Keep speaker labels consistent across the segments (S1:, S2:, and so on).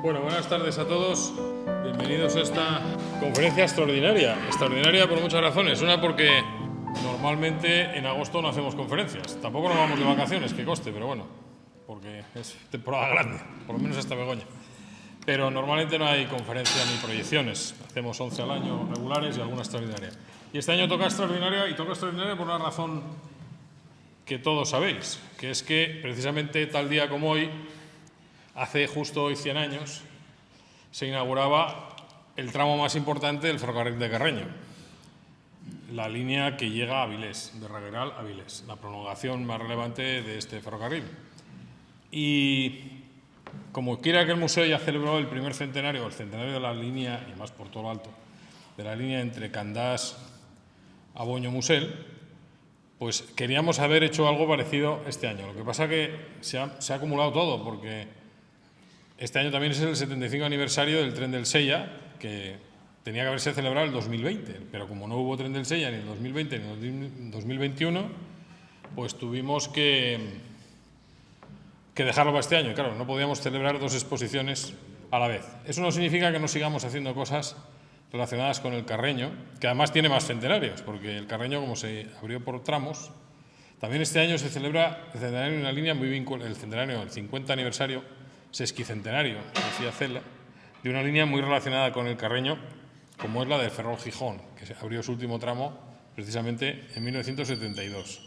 S1: Bueno, buenas tardes a todos. Bienvenidos a esta conferencia extraordinaria. Extraordinaria por muchas razones. Una, porque normalmente en agosto no hacemos conferencias. Tampoco nos vamos de vacaciones, que coste, pero bueno, porque es temporada grande, por lo menos hasta Begoña. Pero normalmente no hay conferencias ni proyecciones. Hacemos 11 al año regulares y alguna extraordinaria. Y este año toca extraordinaria, y toca extraordinaria por una razón que todos sabéis, que es que precisamente tal día como hoy, hace justo hoy 100 años, se inauguraba el tramo más importante del ferrocarril de Carreño, la línea que llega a Avilés, de Ragueral a Avilés, la prolongación más relevante de este ferrocarril. Y como quiera que el museo ya celebró el primer centenario, el centenario de la línea, y más por todo lo alto, de la línea entre Candás a Boño-Musel, pues queríamos haber hecho algo parecido este año. Lo que pasa es que se ha acumulado todo, porque este año también es el 75 aniversario del tren del Sella, que tenía que haberse celebrado en el 2020, pero como no hubo tren del Sella ni en el 2020 ni en el 2021, pues tuvimos que dejarlo para este año. Claro, no podíamos celebrar dos exposiciones a la vez. Eso no significa que no sigamos haciendo cosas relacionadas con el Carreño, que además tiene más centenarios, porque el Carreño, como se abrió por tramos, también este año se celebra el centenario en una línea muy vinculada, el centenario, el 50 aniversario sesquicentenario, decía Cela, de una línea muy relacionada con el Carreño, como es la del Ferrol Gijón, que se abrió su último tramo precisamente en 1972.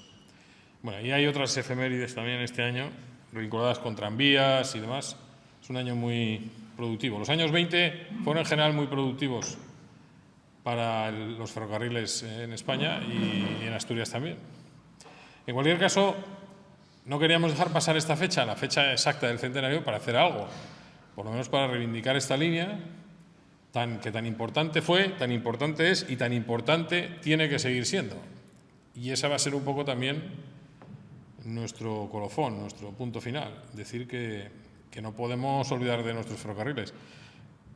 S1: Bueno, y hay otras efemérides también este año, vinculadas con tranvías y demás. Es un año muy productivo. Los años 20 fueron en general muy productivos para los ferrocarriles en España y en Asturias también. En cualquier caso, no queríamos dejar pasar esta fecha, la fecha exacta del centenario, para hacer algo, por lo menos para reivindicar esta línea que tan importante fue, tan importante es y tan importante tiene que seguir siendo. Y esa va a ser un poco también nuestro colofón, nuestro punto final, decir que no podemos olvidar de nuestros ferrocarriles.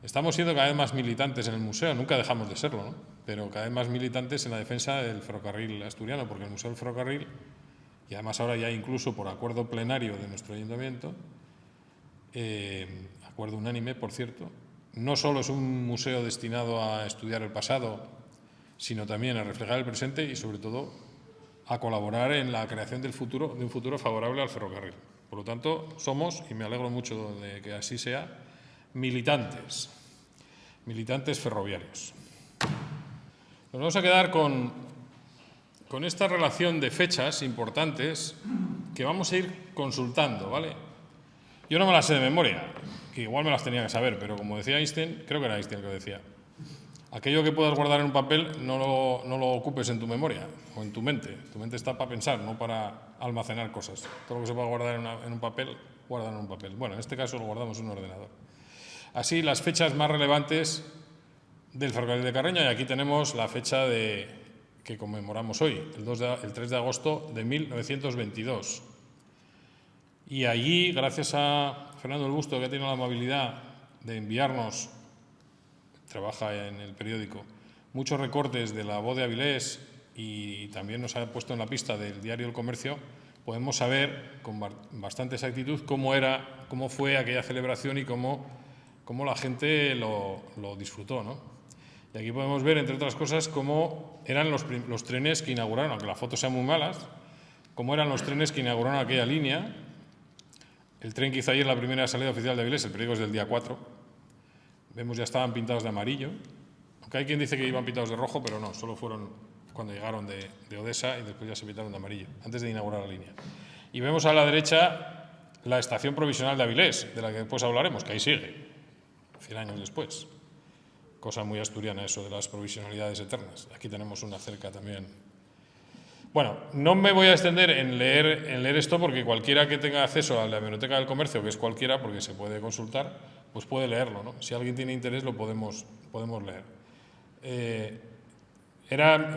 S1: Estamos siendo cada vez más militantes en el museo, nunca dejamos de serlo, ¿no? Pero cada vez más militantes en la defensa del ferrocarril asturiano, porque el Museo del Ferrocarril, y además ahora ya incluso por acuerdo plenario de nuestro ayuntamiento, acuerdo unánime, por cierto, no solo es un museo destinado a estudiar el pasado, sino también a reflejar el presente y, sobre todo, a colaborar en la creación del futuro, de un futuro favorable al ferrocarril. Por lo tanto, somos, y me alegro mucho de que así sea, militantes ferroviarios. Nos vamos a quedar con esta relación de fechas importantes que vamos a ir consultando, ¿vale? Yo no me las sé de memoria, que igual me las tenía que saber, pero como decía Einstein, creo que era Einstein el que decía, aquello que puedas guardar en un papel no lo ocupes en tu memoria o en tu mente. Tu mente está para pensar, no para almacenar cosas. Todo lo que se pueda guardar en un papel, guárdalo en un papel. Bueno, en este caso lo guardamos en un ordenador. Así, las fechas más relevantes del ferrocarril de Carreño, y aquí tenemos la fecha que conmemoramos hoy, el 3 de agosto de 1922. Y allí, gracias a Fernando el Busto, que ha tenido la amabilidad de enviarnos, trabaja en el periódico, muchos recortes de la voz de Avilés y también nos ha puesto en la pista del diario El Comercio, podemos saber con bastante exactitud cómo fue aquella celebración y cómo la gente lo disfrutó, ¿no? Y aquí podemos ver, entre otras cosas, cómo eran los trenes que inauguraron, aunque las fotos sean muy malas, cómo eran los trenes que inauguraron aquella línea. El tren que hizo ayer la primera salida oficial de Avilés, el periódico es del día 4. Vemos ya estaban pintados de amarillo. Aunque hay quien dice que iban pintados de rojo, pero no, solo fueron cuando llegaron de Odesa y después ya se pintaron de amarillo, antes de inaugurar la línea. Y vemos a la derecha la estación provisional de Avilés, de la que después hablaremos, que ahí sigue, 100 años después. Cosa muy asturiana eso de las provisionalidades eternas. Aquí tenemos una cerca también. Bueno, no me voy a extender en leer esto, porque cualquiera que tenga acceso a la Biblioteca del Comercio, que es cualquiera, porque se puede consultar, pues puede leerlo, ¿no? Si alguien tiene interés lo podemos leer.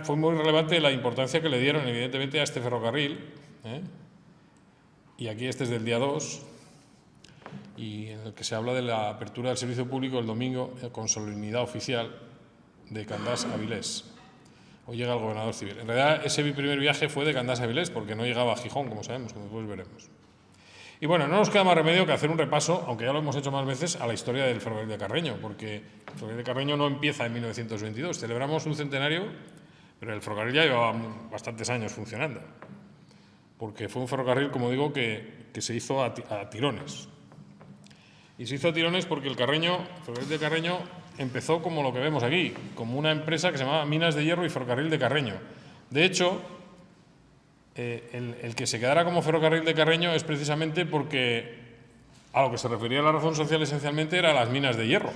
S1: Fue muy relevante la importancia que le dieron, evidentemente, a este ferrocarril, y aquí este es del día 2, y en el que se habla de la apertura del servicio público el domingo con solemnidad oficial de Candás a Avilés. Hoy llega el gobernador civil. En realidad, ese primer viaje fue de Candás a Avilés, porque no llegaba a Gijón, como sabemos, como después veremos. Y bueno, no nos queda más remedio que hacer un repaso, aunque ya lo hemos hecho más veces, a la historia del ferrocarril de Carreño, porque el ferrocarril de Carreño no empieza en 1922. Celebramos un centenario, pero el ferrocarril ya llevaba bastantes años funcionando, porque fue un ferrocarril, como digo, que se hizo a tirones. Y se hizo a tirones porque el ferrocarril de Carreño empezó como lo que vemos aquí, como una empresa que se llamaba Minas de Hierro y Ferrocarril de Carreño. De hecho, el que se quedara como ferrocarril de Carreño es precisamente porque a lo que se refería la razón social esencialmente era las minas de hierro.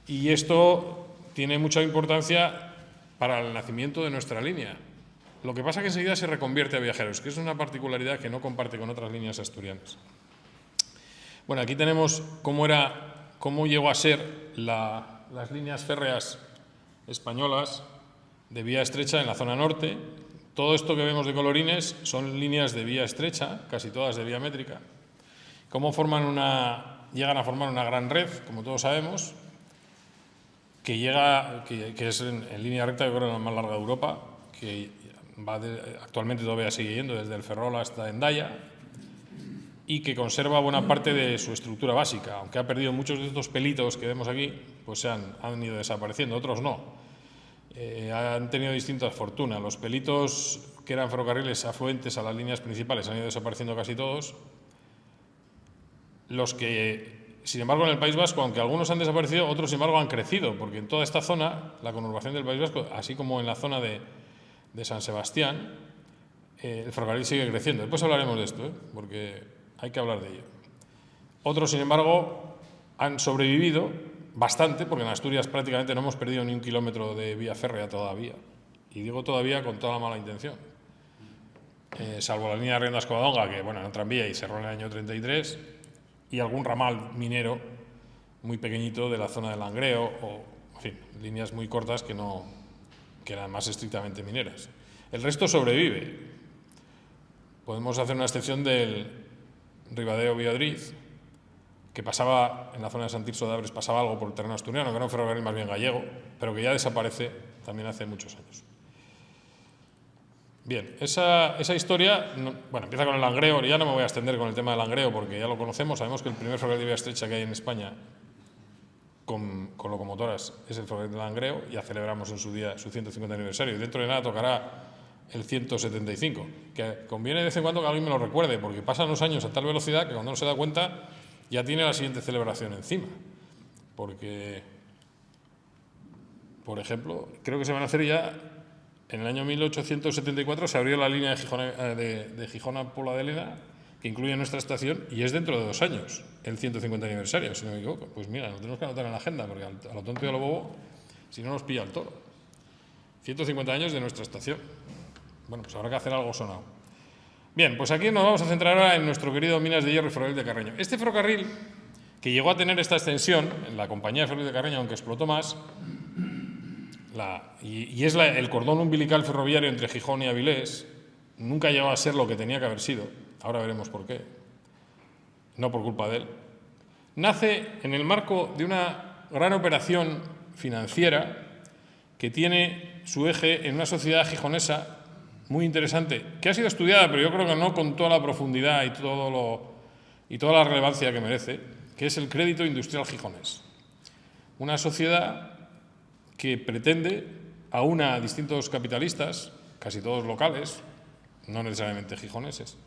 S1: Y esto tiene mucha importancia para el nacimiento de nuestra línea. Lo que pasa es que enseguida se reconvierte a viajeros, que es una particularidad que no comparte con otras líneas asturianas. Bueno, aquí tenemos cómo llegó a ser las líneas férreas españolas de vía estrecha en la zona norte. Todo esto que vemos de colorines son líneas de vía estrecha, casi todas de vía métrica. Cómo llegan a formar una gran red, como todos sabemos, que es en línea recta, yo creo, la más larga de Europa, que actualmente todavía sigue yendo desde el Ferrol hasta Hendaya, y que conserva buena parte de su estructura básica, aunque ha perdido muchos de estos pelitos que vemos aquí, pues han ido desapareciendo, otros no. Han tenido distintas fortunas. Los pelitos que eran ferrocarriles afluentes a las líneas principales han ido desapareciendo casi todos. Los que, sin embargo, en el País Vasco, aunque algunos han desaparecido, otros, sin embargo, han crecido, porque en toda esta zona, la conurbación del País Vasco, así como en la zona de San Sebastián, el ferrocarril sigue creciendo. Después hablaremos de esto, porque hay que hablar de ello. Otros, sin embargo, han sobrevivido bastante, porque en Asturias prácticamente no hemos perdido ni un kilómetro de vía férrea todavía. Y digo todavía con toda la mala intención. Salvo la línea de Riendas-Covadonga, que bueno, era un tranvía y cerró en el año 33, y algún ramal minero muy pequeñito de la zona del Langreo, o, en fin, líneas muy cortas que eran más estrictamente mineras. El resto sobrevive. Podemos hacer una excepción del Ribadeo-Villadriz, que pasaba en la zona de Sant Tirso de Abres, pasaba algo por el terreno asturiano, que era un ferrocarril más bien gallego, pero que ya desaparece también hace muchos años. Bien, esa historia, bueno, empieza con el Langreo. Ya no me voy a extender con el tema del Langreo porque ya lo conocemos. Sabemos que el primer ferrocarril de vía estrecha que hay en España con locomotoras es el ferrocarril del Langreo. Ya celebramos en su día su 150 aniversario y dentro de nada tocará el 175, que conviene de vez en cuando que alguien me lo recuerde, porque pasan los años a tal velocidad que cuando uno se da cuenta ya tiene la siguiente celebración encima. Porque, por ejemplo, creo que se van a hacer ya, en el año 1874 se abrió la línea de Gijón a Puebla de Lena, que incluye nuestra estación, y es dentro de 2 años, el 150 aniversario, si no me equivoco. Pues mira, lo tenemos que anotar en la agenda, porque a lo tonto y a lo bobo, si no nos pilla el toro. 150 años de nuestra estación. Bueno, pues habrá que hacer algo sonado. Bien, pues aquí nos vamos a centrar ahora en nuestro querido Minas de Hierro y Ferrocarril de Carreño. Este ferrocarril, que llegó a tener esta extensión en la compañía de Ferrocarril de Carreño, aunque explotó más, es el cordón umbilical ferroviario entre Gijón y Avilés, nunca llegó a ser lo que tenía que haber sido. Ahora veremos por qué. No por culpa de él. Nace en el marco de una gran operación financiera que tiene su eje en una sociedad gijonesa muy interesante, que ha sido estudiada, pero yo creo que no con toda la profundidad y toda la relevancia que merece, que es el Crédito Industrial Gijonés. Una sociedad que pretende aúna a distintos capitalistas, casi todos locales, no necesariamente gijoneses,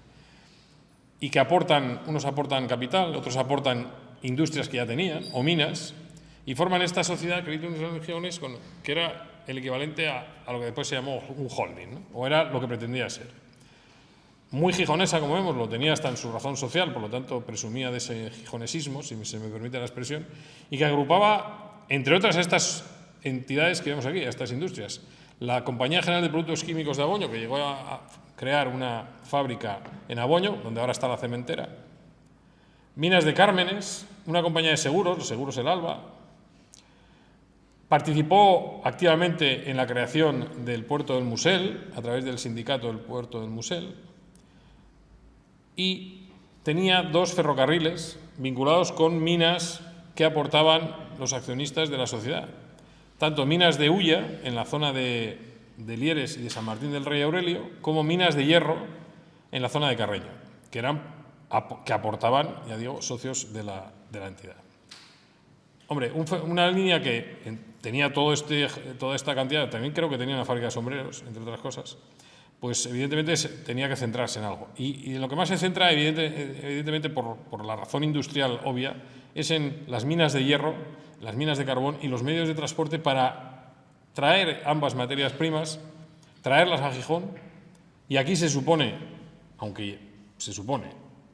S1: y que unos aportan capital, otros aportan industrias que ya tenían, o minas, y forman esta sociedad, Crédito Industrial Gijonés, que era el equivalente a lo que después se llamó un holding, ¿no? O era lo que pretendía ser. Muy gijonesa, como vemos, lo tenía hasta en su razón social, por lo tanto presumía de ese gijonesismo, si se me permite la expresión, y que agrupaba, entre otras, estas entidades que vemos aquí, a estas industrias. La Compañía General de Productos Químicos de Aboño, que llegó a crear una fábrica en Aboño, donde ahora está la cementera. Minas de Cármenes, una compañía de seguros, los Seguros El Alba. Participó activamente en la creación del puerto del Musel, a través del sindicato del puerto del Musel, y tenía 2 ferrocarriles vinculados con minas que aportaban los accionistas de la sociedad. Tanto minas de Ulla, en la zona de Lieres y de San Martín del Rey Aurelio, como minas de hierro en la zona de Carreño, que eran que aportaban, ya digo, socios de la entidad. Hombre, una línea que tenía toda esta cantidad, también creo que tenía una fábrica de sombreros, entre otras cosas, pues evidentemente tenía que centrarse en algo. Y en lo que más se centra, evidentemente por la razón industrial obvia, es en las minas de hierro, las minas de carbón y los medios de transporte para traer ambas materias primas, traerlas a Gijón. Y aquí se supone, aunque se supone,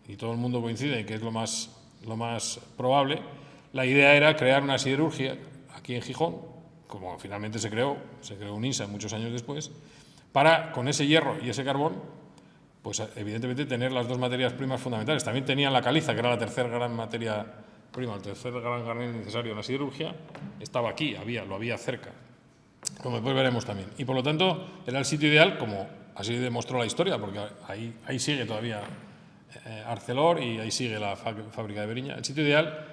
S1: y todo el mundo coincide en que es lo más probable, la idea era crear una siderurgia aquí en Gijón, como finalmente se creó UNISA muchos años después, para, con ese hierro y ese carbón, pues evidentemente tener las dos materias primas fundamentales. También tenían la caliza, que era la tercera gran materia prima, el tercer gran granel necesario en la siderurgia, estaba aquí, lo había cerca, como después veremos también. Y por lo tanto era el sitio ideal, como así demostró la historia, porque ahí sigue todavía Arcelor y ahí sigue la fábrica de Beriña, el sitio ideal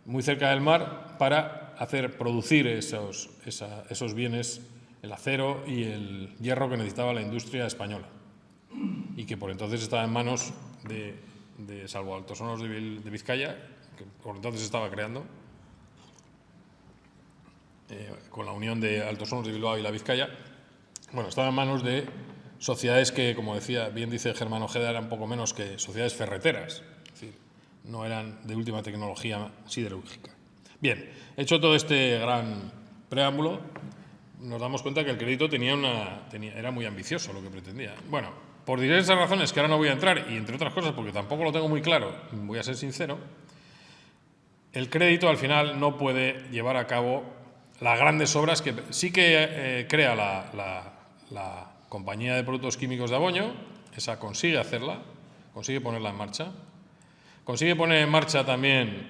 S1: muy cerca del mar para producir esos bienes, el acero y el hierro que necesitaba la industria española y que por entonces estaba en manos de salvo Altos Hornos de Vizcaya, que por entonces estaba creando con la unión de Altos Hornos de Bilbao y la Vizcaya. Bueno, estaba en manos de sociedades que, como bien dice Germán Ojeda, eran poco menos que sociedades ferreteras, es decir, no eran de última tecnología siderúrgica. Bien, hecho todo este gran preámbulo, nos damos cuenta que el crédito era muy ambicioso lo que pretendía. Bueno, por diversas razones que ahora no voy a entrar, y entre otras cosas porque tampoco lo tengo muy claro, voy a ser sincero, el crédito al final no puede llevar a cabo las grandes obras que sí que crea la compañía de productos químicos de Aboño, esa consigue hacerla, consigue ponerla en marcha. Consigue poner en marcha también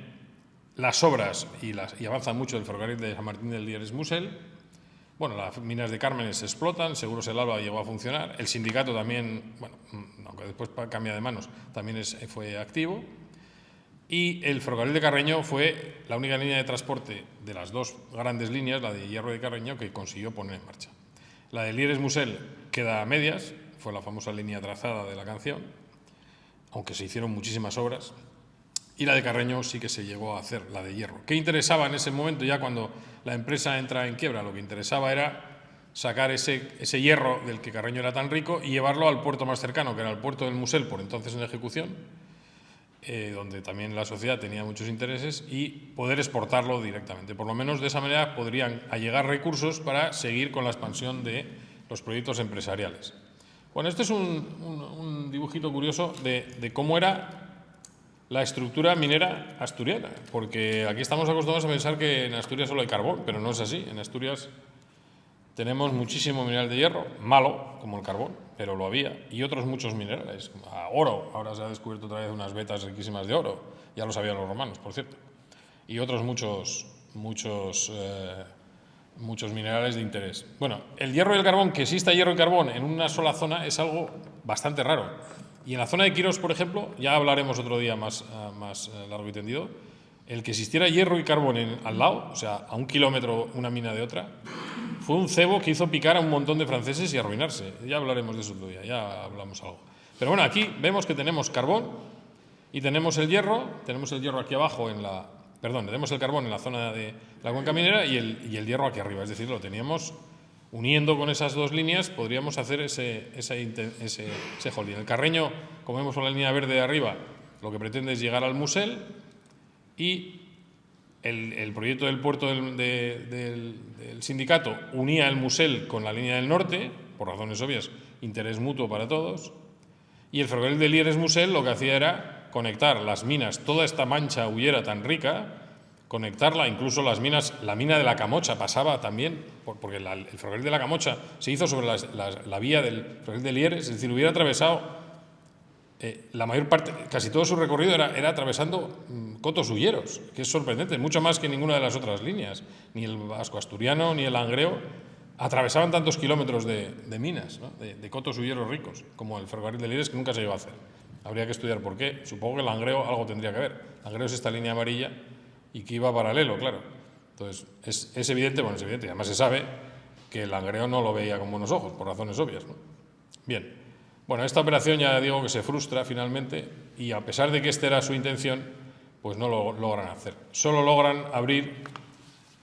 S1: las obras y avanza mucho el ferrocarril de San Martín del Lieres-Musel. Bueno, las minas de Cármenes se explotan, Seguros El Alba llegó a funcionar. El sindicato también, bueno, aunque después cambia de manos, también fue activo. Y el ferrocarril de Carreño fue la única línea de transporte de las dos grandes líneas, la de hierro de Carreño, que consiguió poner en marcha. La de Lieres-Musel queda a medias, fue la famosa línea trazada de la canción, aunque se hicieron muchísimas obras, y la de Carreño sí que se llegó a hacer, la de hierro. ¿Qué interesaba en ese momento, ya cuando la empresa entra en quiebra? Lo que interesaba era sacar ese hierro del que Carreño era tan rico y llevarlo al puerto más cercano, que era el puerto del Musel, por entonces en ejecución, donde también la sociedad tenía muchos intereses, y poder exportarlo directamente. Por lo menos de esa manera podrían allegar recursos para seguir con la expansión de los proyectos empresariales. Bueno, este es un dibujito curioso de cómo era la estructura minera asturiana, porque aquí estamos acostumbrados a pensar que en Asturias solo hay carbón, pero no es así. En Asturias tenemos muchísimo mineral de hierro, malo, como el carbón, pero lo había, y otros muchos minerales, oro, ahora se ha descubierto otra vez unas vetas riquísimas de oro, ya lo sabían los romanos, por cierto, y otros muchos minerales de interés. Bueno, el hierro y el carbón, que exista hierro y carbón en una sola zona es algo bastante raro. Y en la zona de Quirós, por ejemplo, ya hablaremos otro día más largo y tendido, el que existiera hierro y carbón al lado, o sea, a 1 kilómetro una mina de otra, fue un cebo que hizo picar a un montón de franceses y arruinarse. Ya hablaremos de eso otro día, ya hablamos algo. Pero bueno, aquí vemos que tenemos carbón y tenemos el hierro aquí abajo tenemos el carbón en la zona de la cuenca minera y el hierro aquí arriba, es decir, lo teníamos uniendo con esas dos líneas, podríamos hacer ese holding. El Carreño, como vemos con la línea verde de arriba, lo que pretende es llegar al Musel, y el proyecto del puerto del sindicato unía el Musel con la línea del norte, por razones obvias, interés mutuo para todos, y el ferrocarril de Lieres-Musel lo que hacía era conectar las minas, toda esta mancha hullera tan rica, conectarla, incluso la mina de la Camocha pasaba también, porque el ferrocarril de la Camocha se hizo sobre la vía del ferrocarril de Lieres, es decir, hubiera atravesado la mayor parte, casi todo su recorrido era atravesando cotos hulleros, que es sorprendente, mucho más que ninguna de las otras líneas, ni el vasco asturiano ni el langreo atravesaban tantos kilómetros de minas, ¿no? de cotos hulleros ricos, como el ferrocarril de Lieres, que nunca se llegó a hacer. Habría que estudiar por qué. Supongo que el langreo algo tendría que ver. El langreo es esta línea amarilla y que iba paralelo, claro. Entonces, es evidente, bueno, es evidente, además se sabe que el langreo no lo veía con buenos ojos, por razones obvias, ¿no? Bien, Bueno, esta operación ya digo que se frustra finalmente y a pesar de que esta era su intención, pues no lo logran hacer. Solo logran abrir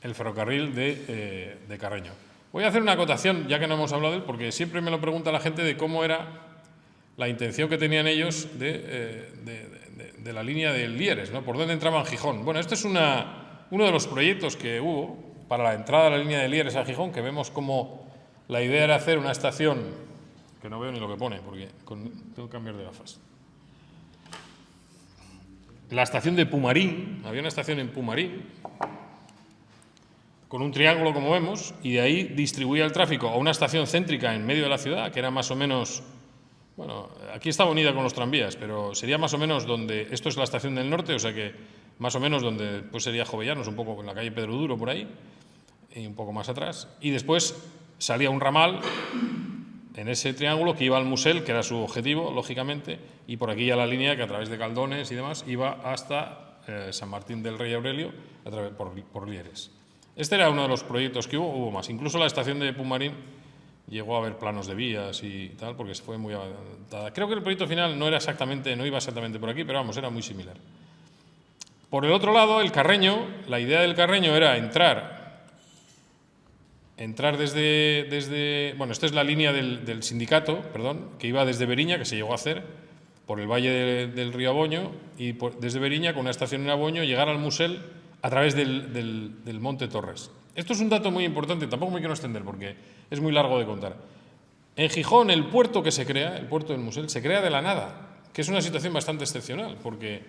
S1: el ferrocarril de Carreño. Voy a hacer una acotación, ya que no hemos hablado de él, porque siempre me lo pregunta la gente de cómo era la intención que tenían ellos de la línea del Lieres, ¿no? ¿Por dónde entraban Gijón? Bueno, este es uno de los proyectos que hubo para la entrada de la línea de Lieres a Gijón, que vemos como la idea era hacer una estación, que no veo ni lo que pone, porque tengo que cambiar de gafas. La estación de Pumarín, había una estación en Pumarín, con un triángulo como vemos, y de ahí distribuía el tráfico a una estación céntrica en medio de la ciudad, que era más o menos, bueno, aquí está unida con los tranvías, pero sería más o menos donde, esto es la estación del norte, o sea que más o menos donde pues sería Jovellanos, un poco en la calle Pedro Duro por ahí, y un poco más atrás, y después salía un ramal en ese triángulo que iba al Musel, que era su objetivo, lógicamente, y por aquí ya la línea que a través de Caldones y demás iba hasta San Martín del Rey Aurelio por Lieres. Este era uno de los proyectos que hubo más. Incluso la estación de Pumarín llegó a haber planos de vías y tal, porque se fue muy avanzada. Creo que el proyecto final no iba exactamente por aquí, pero vamos, era muy similar. Por el otro lado, el Carreño, la idea del Carreño era entrar desde bueno, esta es la línea del sindicato, perdón, que iba desde Beriña, que se llegó a hacer, por el valle del río Aboño, y desde Beriña, con una estación en Aboño, llegar al Musel a través del Monte Torres. Esto es un dato muy importante, tampoco me quiero extender porque es muy largo de contar. En Gijón, el puerto que se crea, el puerto del Musel, se crea de la nada, que es una situación bastante excepcional, porque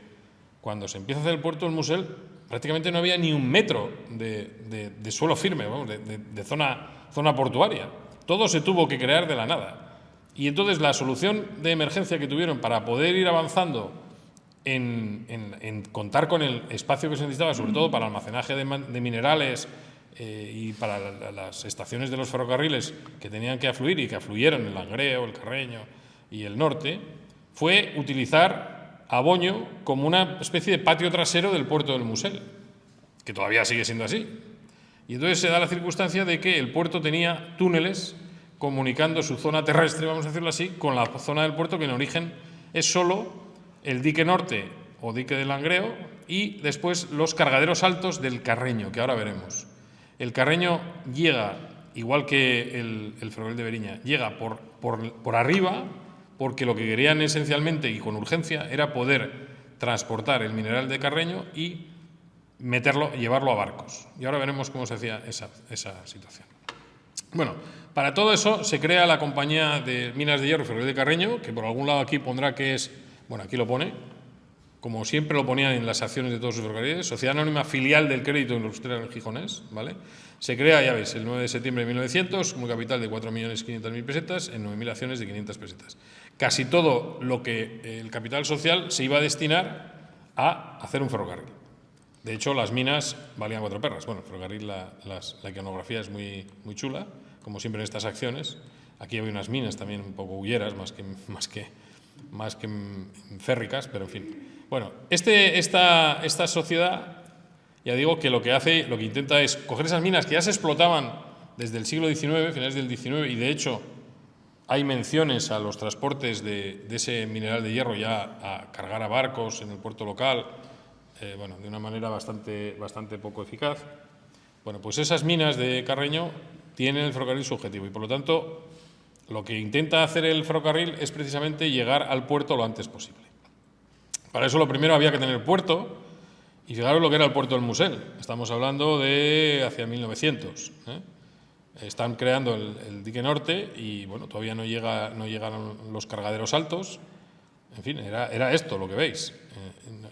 S1: cuando se empieza a hacer el puerto del Musel, prácticamente no había ni un metro de suelo firme, vamos, de zona portuaria. Todo se tuvo que crear de la nada. Y entonces la solución de emergencia que tuvieron para poder ir avanzando en contar con el espacio que se necesitaba, sobre todo para almacenaje de minerales y para las estaciones de los ferrocarriles que tenían que afluir y que afluyeron el Langreo, el Carreño y el Norte, fue utilizar Aboño como una especie de patio trasero del puerto del Musel, que todavía sigue siendo así. Y entonces se da la circunstancia de que el puerto tenía túneles comunicando su zona terrestre, vamos a decirlo así, con la zona del puerto, que en origen es solo el dique norte o dique del Langreo y después los cargaderos altos del Carreño, que ahora veremos. El Carreño llega, igual que el ferrocarril de Beriña, llega por arriba, porque lo que querían esencialmente y con urgencia era poder transportar el mineral de Carreño y llevarlo a barcos. Y ahora veremos cómo se hacía esa situación. Bueno, para todo eso se crea la compañía de minas de hierro Ferrocarril de Carreño, que por algún lado aquí pondrá que es, bueno, aquí lo pone, como siempre lo ponían en las acciones de todos sus ferrocarriles, Sociedad Anónima Filial del Crédito Industrial Gijonés, ¿vale? Se crea, ya veis, el 9 de septiembre de 1900, con un capital de 4.500.000 pesetas, en 9.000 acciones de 500 pesetas. Casi todo lo que el capital social se iba a destinar a hacer un ferrocarril. De hecho, las minas valían 4 perras. Bueno, el ferrocarril, la iconografía es muy chula, como siempre en estas acciones. Aquí había unas minas también un poco hulleras, más que férricas, pero en fin. Bueno, esta sociedad, ya digo que lo que intenta es coger esas minas que ya se explotaban desde el siglo XIX, finales del XIX, y de hecho hay menciones a los transportes de ese mineral de hierro ya a cargar a barcos en el puerto local, bueno, de una manera bastante poco eficaz. Bueno, pues esas minas de Carreño tienen el ferrocarril su objetivo y, por lo tanto, lo que intenta hacer el ferrocarril es precisamente llegar al puerto lo antes posible. Para eso lo primero había que tener puerto, y fijaros lo que era el puerto del Musel. Estamos hablando de hacia 1900. Están creando el dique norte y, bueno, todavía no llegan los cargaderos altos. En fin, era esto lo que veis.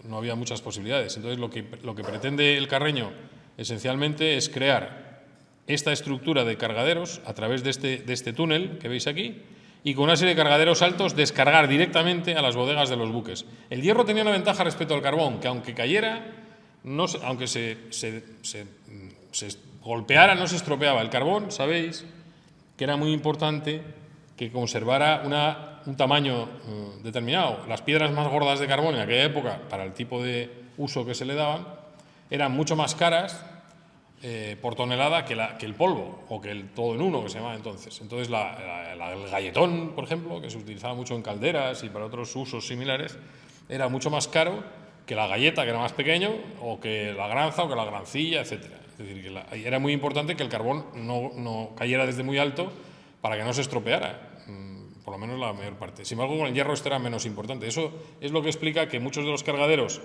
S1: No había muchas posibilidades. Entonces, lo que pretende el Carreño esencialmente es crear esta estructura de cargaderos a través de este túnel que veis aquí y con una serie de cargaderos altos descargar directamente a las bodegas de los buques. El hierro tenía una ventaja respecto al carbón, que aunque cayera, aunque se golpeara, no se estropeaba. El carbón, sabéis, que era muy importante que conservara un tamaño determinado. Las piedras más gordas de carbón en aquella época, para el tipo de uso que se le daban, eran mucho más caras por tonelada que el polvo, o que el todo en uno, que se llamaba entonces. Entonces el galletón, por ejemplo, que se utilizaba mucho en calderas y para otros usos similares, era mucho más caro que la galleta, que era más pequeño, o que la granza, o que la grancilla, etcétera. Es decir, que era muy importante que el carbón no cayera desde muy alto para que no se estropeara, por lo menos la mayor parte. Sin embargo, con el hierro esto era menos importante. Eso es lo que explica que muchos de los cargaderos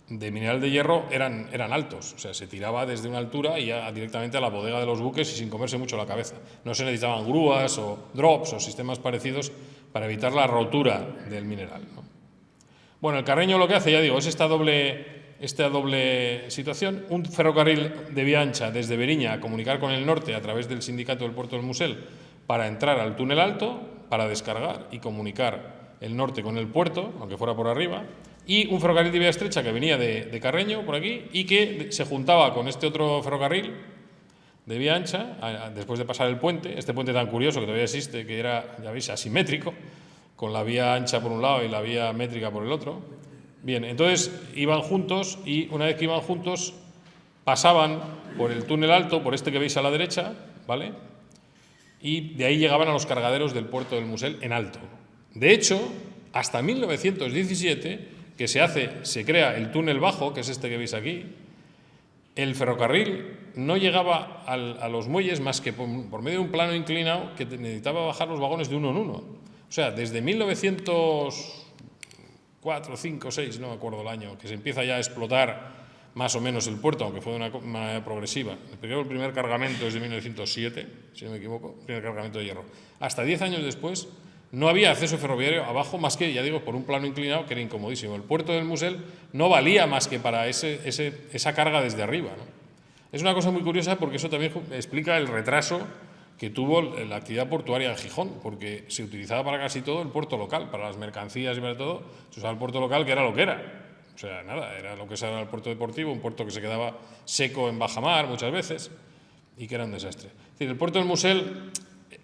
S1: de mineral de hierro eran altos, o sea, se tiraba desde una altura y ya directamente a la bodega de los buques y sin comerse mucho la cabeza. No se necesitaban grúas o drops o sistemas parecidos para evitar la rotura del mineral, ¿no? Bueno, el Carreño lo que hace, ya digo, es esta doble situación. Un ferrocarril de vía ancha desde Beriña a comunicar con el norte a través del sindicato del puerto del Musel para entrar al túnel alto, para descargar y comunicar el norte con el puerto, aunque fuera por arriba, y un ferrocarril de vía estrecha que venía de Carreño, por aquí, y que se juntaba con este otro ferrocarril de vía ancha, después de pasar el puente, este puente tan curioso que todavía existe, que era, ya veis, asimétrico, con la vía ancha por un lado y la vía métrica por el otro. Bien, entonces iban juntos y una vez que iban juntos pasaban por el túnel alto, por este que veis a la derecha, ¿vale? Y de ahí llegaban a los cargaderos del puerto del Musel en alto. De hecho, hasta 1917, que se crea el túnel bajo, que es este que veis aquí, el ferrocarril no llegaba a los muelles más que por medio de un plano inclinado que necesitaba bajar los vagones de uno en uno. O sea, desde 1904, 5, 6, no me acuerdo el año, que se empieza ya a explotar más o menos el puerto, aunque fue de una manera progresiva. El primer cargamento es de 1907, si no me equivoco, el primer cargamento de hierro. Hasta 10 años después no había acceso ferroviario abajo más que, ya digo, por un plano inclinado que era incomodísimo. El puerto del Musel no valía más que para esa carga desde arriba, ¿no? Es una cosa muy curiosa porque eso también explica el retraso que tuvo la actividad portuaria en Gijón, porque se utilizaba para casi todo el puerto local, para las mercancías y para todo, se usaba el puerto local, que era lo que era. O sea, nada, era lo que era el puerto deportivo, un puerto que se quedaba seco en bajamar muchas veces y que era un desastre. Es decir, el puerto del Musel,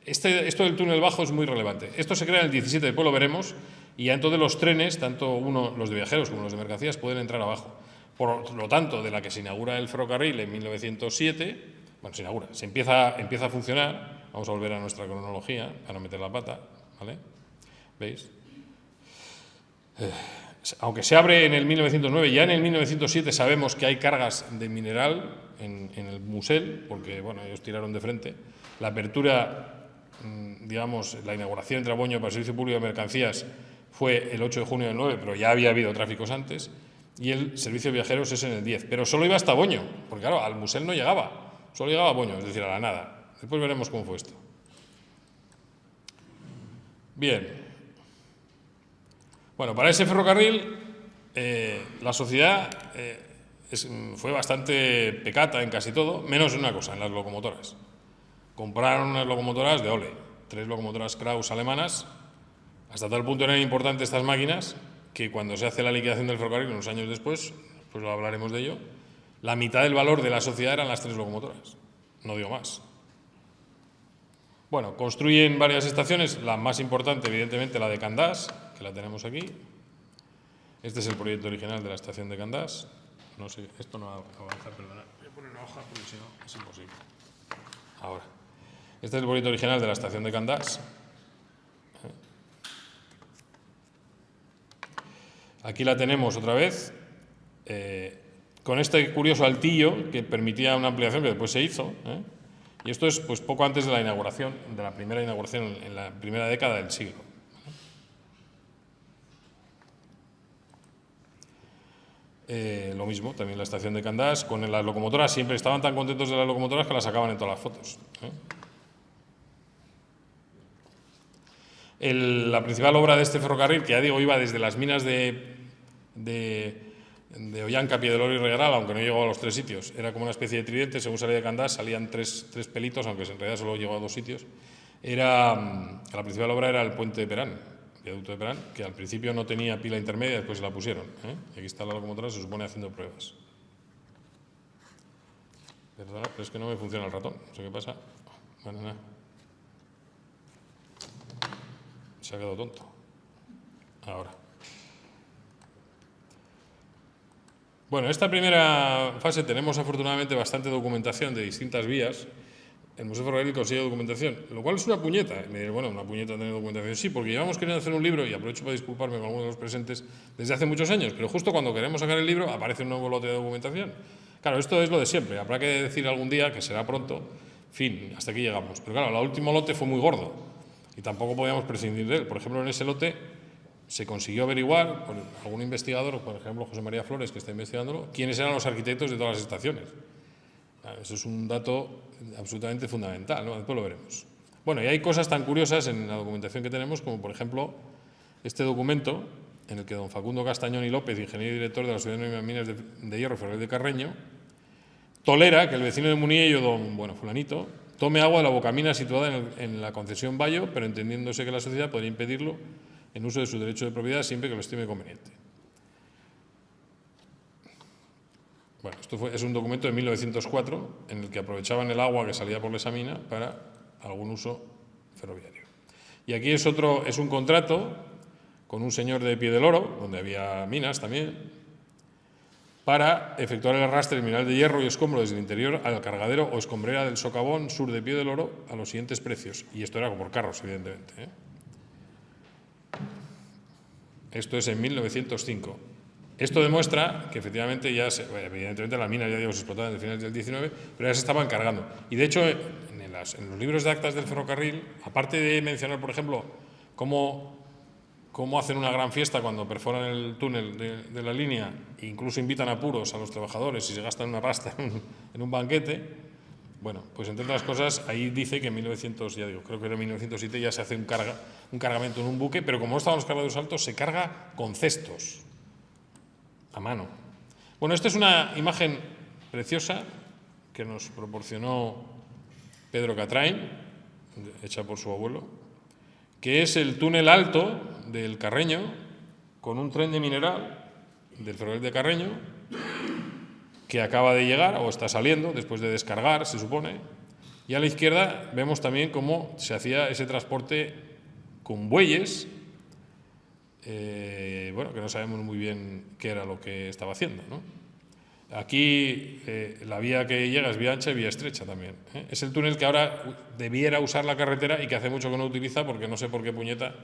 S1: esto del túnel bajo es muy relevante. Esto se crea en el 17, después lo veremos, y ya entonces los trenes, tanto los de viajeros como los de mercancías, pueden entrar abajo. Por lo tanto, de la que se inaugura el ferrocarril en 1907, bueno, se empieza a funcionar. Vamos a volver a nuestra cronología para no meter la pata, ¿vale? ¿Veis? Aunque se abre en el 1909, ya en el 1907 sabemos que hay cargas de mineral en el Musel, porque, bueno, ellos tiraron de frente. La apertura, digamos, la inauguración de Traboño para el Servicio Público de Mercancías fue el 8 de junio del 9, pero ya había habido tráficos antes, y el servicio de viajeros es en el 10. Pero solo iba hasta Boño, porque claro, al Musel no llegaba, solo llegaba a Boño, es decir, a la nada. Después veremos cómo fue esto. Bien. Bueno, para ese ferrocarril, la sociedad fue bastante pecata en casi todo, menos en una cosa, en las locomotoras. Compraron unas locomotoras de Ole, 3 locomotoras Krauss alemanas. Hasta tal punto eran importantes estas máquinas que cuando se hace la liquidación del ferrocarril, unos años después, pues lo hablaremos de ello, la mitad del valor de la sociedad eran las 3 locomotoras. No digo más. Bueno, construyen varias estaciones, la más importante, evidentemente, la de Candás, que la tenemos aquí. Este es el proyecto original de la estación de Candás. No sé, esto no va a avanzar, perdonad. Voy a poner una hoja porque si no es imposible. Ahora. Este es el proyecto original de la estación de Candás. Aquí la tenemos otra vez, con este curioso altillo que permitía una ampliación que después se hizo, y esto es pues poco antes de la inauguración, de la primera inauguración en la primera década del siglo. Lo mismo, también la estación de Candás, con las locomotoras, siempre estaban tan contentos de las locomotoras que las sacaban en todas las fotos. La principal obra de este ferrocarril, que ya digo, iba desde las minas de Ollanca, Piedolor y Regueral, aunque no llegó a los 3 sitios, era como una especie de tridente. Según salía de Candás salían tres pelitos, aunque en realidad solo llegó a 2 sitios. La principal obra era el puente de Perán, el viaducto de Perán, que al principio no tenía pila intermedia, después se la pusieron. Aquí está la locomotora, se supone haciendo pruebas. Perdona, pero es que no me funciona el ratón, no sé qué pasa. Bueno, nada. Se ha quedado tonto. Ahora. Bueno, esta primera fase tenemos afortunadamente bastante documentación de distintas vías. El Museo Ferrocarril consigue documentación, lo cual es una puñeta. Me diré, bueno, una puñeta tener documentación. Sí, porque llevamos queriendo hacer un libro, y aprovecho para disculparme con algunos de los presentes, desde hace muchos años, pero justo cuando queremos sacar el libro aparece un nuevo lote de documentación. Claro, esto es lo de siempre. Habrá que decir algún día, que será pronto, fin, hasta aquí llegamos. Pero claro, el último lote fue muy gordo y tampoco podíamos prescindir de él. Por ejemplo, en ese lote se consiguió averiguar por algún investigador, por ejemplo José María Flores, que está investigándolo, quiénes eran los arquitectos de todas las estaciones. Eso es un dato absolutamente fundamental, ¿no? Después lo veremos. Bueno, y hay cosas tan curiosas en la documentación que tenemos, como por ejemplo este documento en el que don Facundo Castañón y López, ingeniero y director de la Sociedad de Minas de Hierro Ferrocarril de Carreño, tolera que el vecino de Muniello, don fulanito, tome agua de la bocamina situada en la concesión Bayo, pero entendiéndose que la sociedad podría impedirlo en uso de su derecho de propiedad siempre que lo estime conveniente. Bueno, es un documento de 1904 en el que aprovechaban el agua que salía por la mina para algún uso ferroviario. Y aquí es un contrato con un señor de Pie del Oro, donde había minas también, para efectuar el arrastre del mineral de hierro y escombro desde el interior al cargadero o escombrera del socavón sur de Pie del Oro a los siguientes precios. Y esto era por carros, evidentemente, ¿eh? Esto es en 1905. Esto demuestra que efectivamente evidentemente las minas ya se explotaban desde finales del 19, pero ya se estaban cargando. Y de hecho, en los libros de actas del ferrocarril, aparte de mencionar, por ejemplo, cómo hacen una gran fiesta cuando perforan el túnel de la línea e incluso invitan a puros a los trabajadores y se gastan una pasta en un banquete, bueno, pues entre otras cosas, ahí dice que en 1900, ya digo, creo que en 1907 ya se hace un cargamento en un buque, pero como no estaban los cargadores altos, se carga con cestos, a mano. Bueno, esta es una imagen preciosa que nos proporcionó Pedro Catrain, hecha por su abuelo, que es el túnel alto del Carreño, con un tren de mineral del ferrocarril de Carreño, que acaba de llegar o está saliendo después de descargar, se supone, y a la izquierda vemos también cómo se hacía ese transporte con bueyes, bueno, que no sabemos muy bien qué era lo que estaba haciendo, ¿no? Aquí la vía que llega es vía ancha y vía estrecha también, ¿eh? Es el túnel que ahora debiera usar la carretera y que hace mucho que no utiliza porque no sé por qué puñeta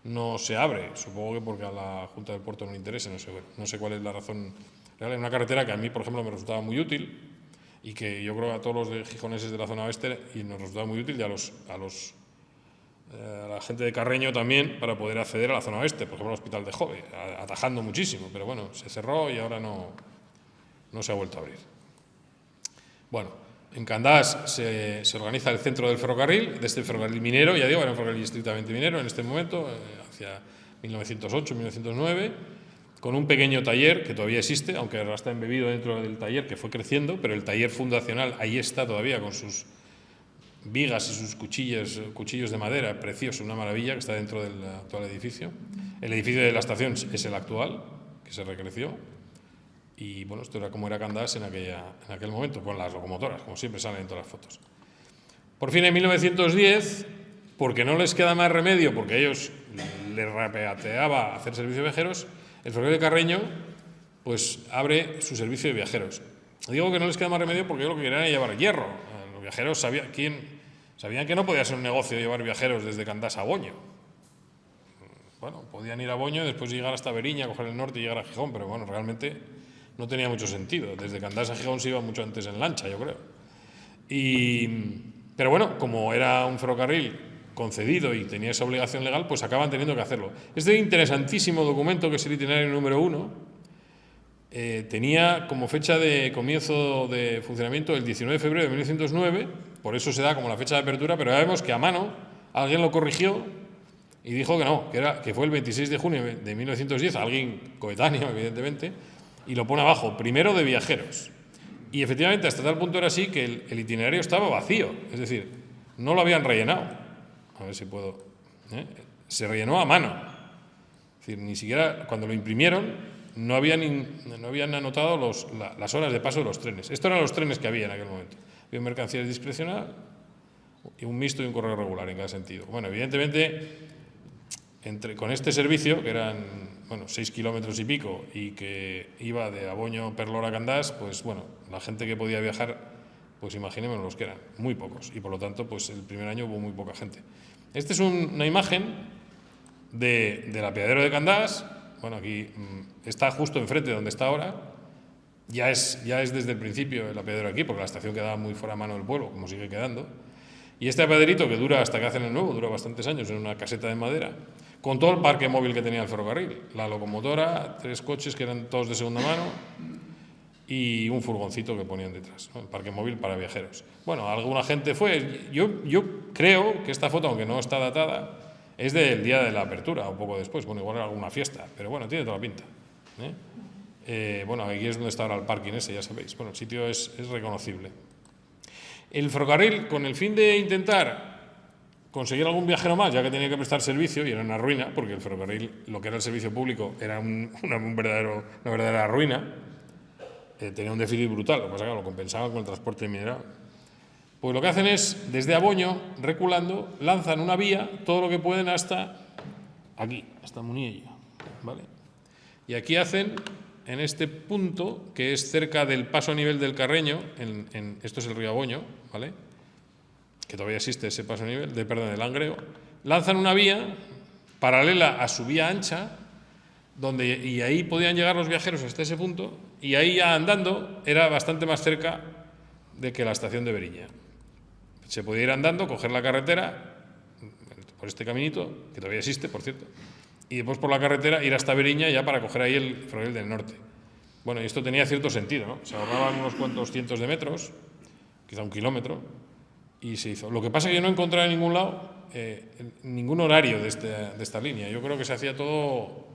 S1: no se abre. Supongo que porque a la Junta del Puerto no le interesa, no sé cuál es la razón real. Es una carretera que a mí, por ejemplo, me resultaba muy útil y que yo creo que a todos los gijoneses de la zona oeste y nos resultaba muy útil y a la gente de Carreño también para poder acceder a la zona oeste, por ejemplo al Hospital de Jove, atajando muchísimo, pero bueno, se cerró y ahora no se ha vuelto a abrir. Bueno, en Candás se organiza el centro del ferrocarril, de este ferrocarril minero, ya digo, era un ferrocarril estrictamente minero en este momento, hacia 1908, 1909, con un pequeño taller que todavía existe, aunque ahora está embebido dentro del taller que fue creciendo, pero el taller fundacional ahí está todavía con sus vigas y sus cuchillos de madera, precioso, una maravilla, que está dentro del actual edificio. El edificio de la estación es el actual, que se recreció. Y bueno, esto era como era Candás en aquel momento, con las locomotoras, como siempre salen en todas las fotos. Por fin, en 1910, porque no les queda más remedio, porque a ellos les repateaba hacer servicio de viajeros, el ferrocarril de Carreño pues abre su servicio de viajeros. Digo que no les queda más remedio porque ellos lo que querían era llevar hierro. Los viajeros sabían que no podía ser un negocio llevar viajeros desde Candás a Boño. Bueno, podían ir a Boño, después llegar hasta Beriña, coger el norte y llegar a Gijón, pero bueno, realmente no tenía mucho sentido. Desde Candás a Gijón se iba mucho antes en lancha, yo creo. Pero bueno, como era un ferrocarril concedido y tenía esa obligación legal, pues acaban teniendo que hacerlo. Este interesantísimo documento, que es el itinerario número 1, tenía como fecha de comienzo de funcionamiento el 19 de febrero de 1909, por eso se da como la fecha de apertura, pero ya vemos que a mano alguien lo corrigió y dijo que no, que fue el 26 de junio de 1910, alguien coetáneo, evidentemente, y lo pone abajo, primero de viajeros. Y efectivamente, hasta tal punto era así que el itinerario estaba vacío, es decir, no lo habían rellenado. A ver si puedo. Se rellenó a mano. Es decir, ni siquiera cuando lo imprimieron no habían anotado las horas de paso de los trenes. Estos eran los trenes que había en aquel momento. Había un mercancías discrecional y un mixto y un correo regular en cada sentido. Bueno, evidentemente con este servicio, que eran 6 kilómetros y pico, y que iba de Aboño, Perlora, Candás, pues bueno, la gente que podía viajar, pues imaginémonos los que eran, muy pocos, y por lo tanto, pues el primer año hubo muy poca gente. Esta es una imagen del apeadero de Candás. Bueno, aquí está justo enfrente de donde está ahora. Ya es desde el principio el apeadero aquí, porque la estación quedaba muy fuera de mano del pueblo, como sigue quedando. Y este apeaderito, que dura hasta que hacen el nuevo, dura bastantes años, en una caseta de madera, con todo el parque móvil que tenía el ferrocarril. La locomotora, 3 coches que eran todos de segunda mano y un furgoncito que ponían detrás, ¿no? El parque móvil para viajeros. Bueno, alguna gente fue. Yo creo que esta foto, aunque no está datada, es del día de la apertura, o poco después. Bueno, igual era alguna fiesta, pero bueno, tiene toda la pinta, bueno, aquí es donde está ahora el parking ese, ya sabéis. Bueno, el sitio es reconocible. El ferrocarril, con el fin de intentar conseguir algún viajero más, ya que tenía que prestar servicio, y era una ruina, porque el ferrocarril, lo que era el servicio público, era una verdadera ruina, tenía un déficit brutal, lo que pasa es que lo compensaban con el transporte mineral. Pues lo que hacen es, desde Aboño, reculando, lanzan una vía, todo lo que pueden hasta aquí, hasta Muniello, ¿vale? Y aquí hacen, en este punto, que es cerca del paso a nivel del Carreño, esto es el río Aboño, ¿vale?, que todavía existe ese paso a nivel, del Langreo, lanzan una vía paralela a su vía ancha, y ahí podían llegar los viajeros hasta ese punto, y ahí ya andando era bastante más cerca de que la estación de Beriña. Se podía ir andando, coger la carretera, por este caminito, que todavía existe, por cierto, y después por la carretera ir hasta Beriña ya para coger ahí el ferrocarril del norte. Bueno, y esto tenía cierto sentido, ¿no? Se ahorraban unos cuantos cientos de metros, quizá 1 kilómetro, y se hizo. Lo que pasa es que yo no encontré en ningún lado ningún horario de esta línea. Yo creo que se hacía todo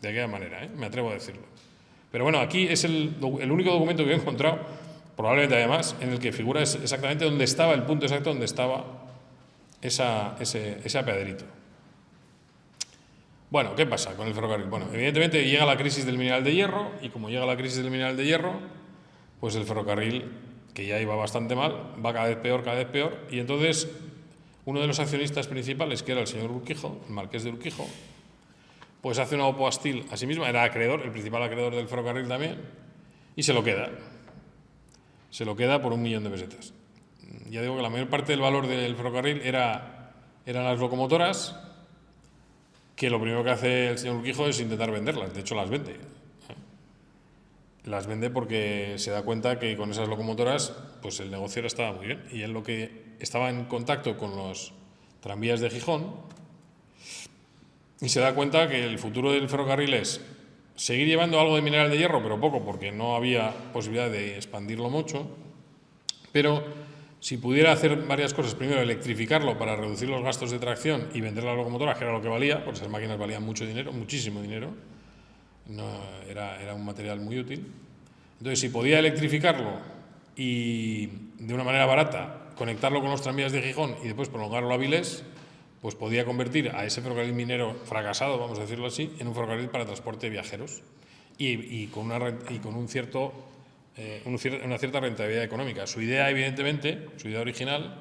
S1: de aquella manera, me atrevo a decirlo. Pero bueno, aquí es el único documento que he encontrado, probablemente además, en el que figura exactamente dónde estaba, el punto exacto donde estaba ese apeaderito. Bueno, ¿qué pasa con el ferrocarril? Bueno, evidentemente llega la crisis del mineral de hierro, y como llega la crisis del mineral de hierro, pues el ferrocarril, que ya iba bastante mal, va cada vez peor, y entonces uno de los accionistas principales, que era el señor Urquijo, el marqués de Urquijo, pues hace una opo hostil a sí mismo, era acreedor, el principal acreedor del ferrocarril también, y se lo queda. Se lo queda por 1 millón de pesetas. Ya digo que la mayor parte del valor del ferrocarril eran las locomotoras, que lo primero que hace el señor Urquijo es intentar venderlas. De hecho, las vende. Las vende porque se da cuenta que con esas locomotoras pues el negocio estaba muy bien. Y él lo que estaba en contacto con los tranvías de Gijón, y se da cuenta que el futuro del ferrocarril es seguir llevando algo de mineral de hierro, pero poco, porque no había posibilidad de expandirlo mucho, pero si pudiera hacer varias cosas: primero, electrificarlo para reducir los gastos de tracción y vender las locomotoras, que era lo que valía, porque esas máquinas valían mucho dinero, muchísimo dinero, era un material muy útil. Entonces, si podía electrificarlo y de una manera barata conectarlo con los tranvías de Gijón y después prolongarlo a Avilés, pues podía convertir a ese ferrocarril minero fracasado, vamos a decirlo así, en un ferrocarril para transporte de viajeros y con una cierta rentabilidad económica. Su idea, evidentemente, su idea original,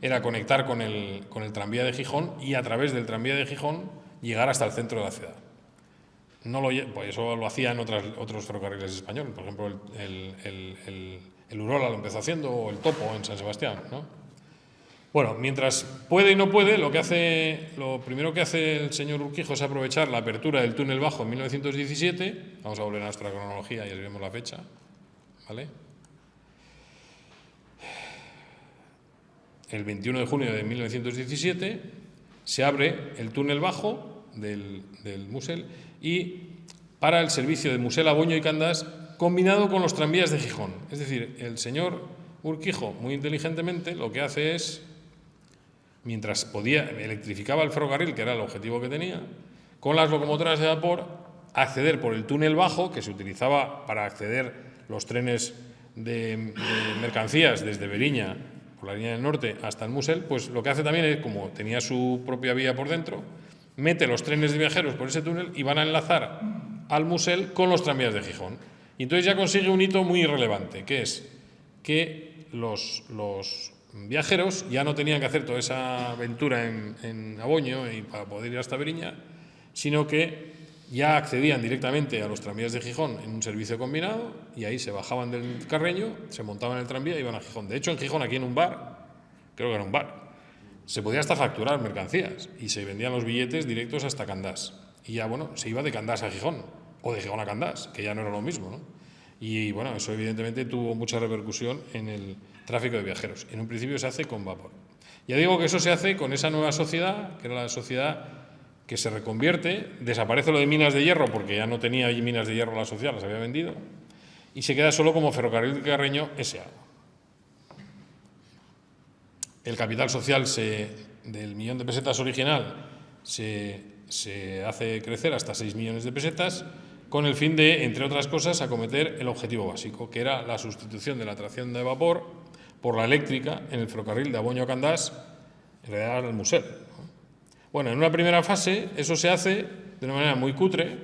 S1: era conectar con el tranvía de Gijón y a través del tranvía de Gijón llegar hasta el centro de la ciudad. Pues eso lo hacían otros ferrocarriles españoles, por ejemplo el Urola lo empezó haciendo, o el Topo en San Sebastián, ¿no? Bueno, mientras puede y no puede, lo primero que hace el señor Urquijo es aprovechar la apertura del túnel bajo en 1917. Vamos a volver a nuestra cronología y ya veremos la fecha, ¿vale? El 21 de junio de 1917 se abre el túnel bajo del Musel, y para el servicio de Musel, Aboño y Candás, combinado con los tranvías de Gijón. Es decir, el señor Urquijo, muy inteligentemente, lo que hace es, mientras electrificaba el ferrocarril, que era el objetivo que tenía, con las locomotoras de vapor, acceder por el túnel bajo, que se utilizaba para acceder los trenes de mercancías desde Beriña, por la línea del norte, hasta el Musel. Pues lo que hace también es, como tenía su propia vía por dentro, mete los trenes de viajeros por ese túnel y van a enlazar al Musel con los tranvías de Gijón. Y entonces ya consigue un hito muy relevante, que es que los viajeros ya no tenían que hacer toda esa aventura en Aboño y para poder ir hasta Beriña, sino que ya accedían directamente a los tranvías de Gijón en un servicio combinado y ahí se bajaban del Carreño, se montaban en el tranvía y iban a Gijón. De hecho, en Gijón, aquí en un bar, creo que era un bar, se podía hasta facturar mercancías y se vendían los billetes directos hasta Candás. Y ya, bueno, se iba de Candás a Gijón o de Gijón a Candás, que ya no era lo mismo, ¿no? Y, bueno, eso evidentemente tuvo mucha repercusión en el tráfico de viajeros. En un principio se hace con vapor. Ya digo que eso se hace con esa nueva sociedad, que era la sociedad que se reconvierte, desaparece lo de minas de hierro, porque ya no tenía allí minas de hierro la sociedad, las había vendido, y se queda solo como Ferrocarril del Carreño S.A. El capital social del 1.000.000 de pesetas original se hace crecer hasta 6 millones de pesetas, con el fin de, entre otras cosas, acometer el objetivo básico, que era la sustitución de la tracción de vapor por la eléctrica en el ferrocarril de Aboño a Candás, en realidad al Musel. Bueno, en una primera fase eso se hace de una manera muy cutre.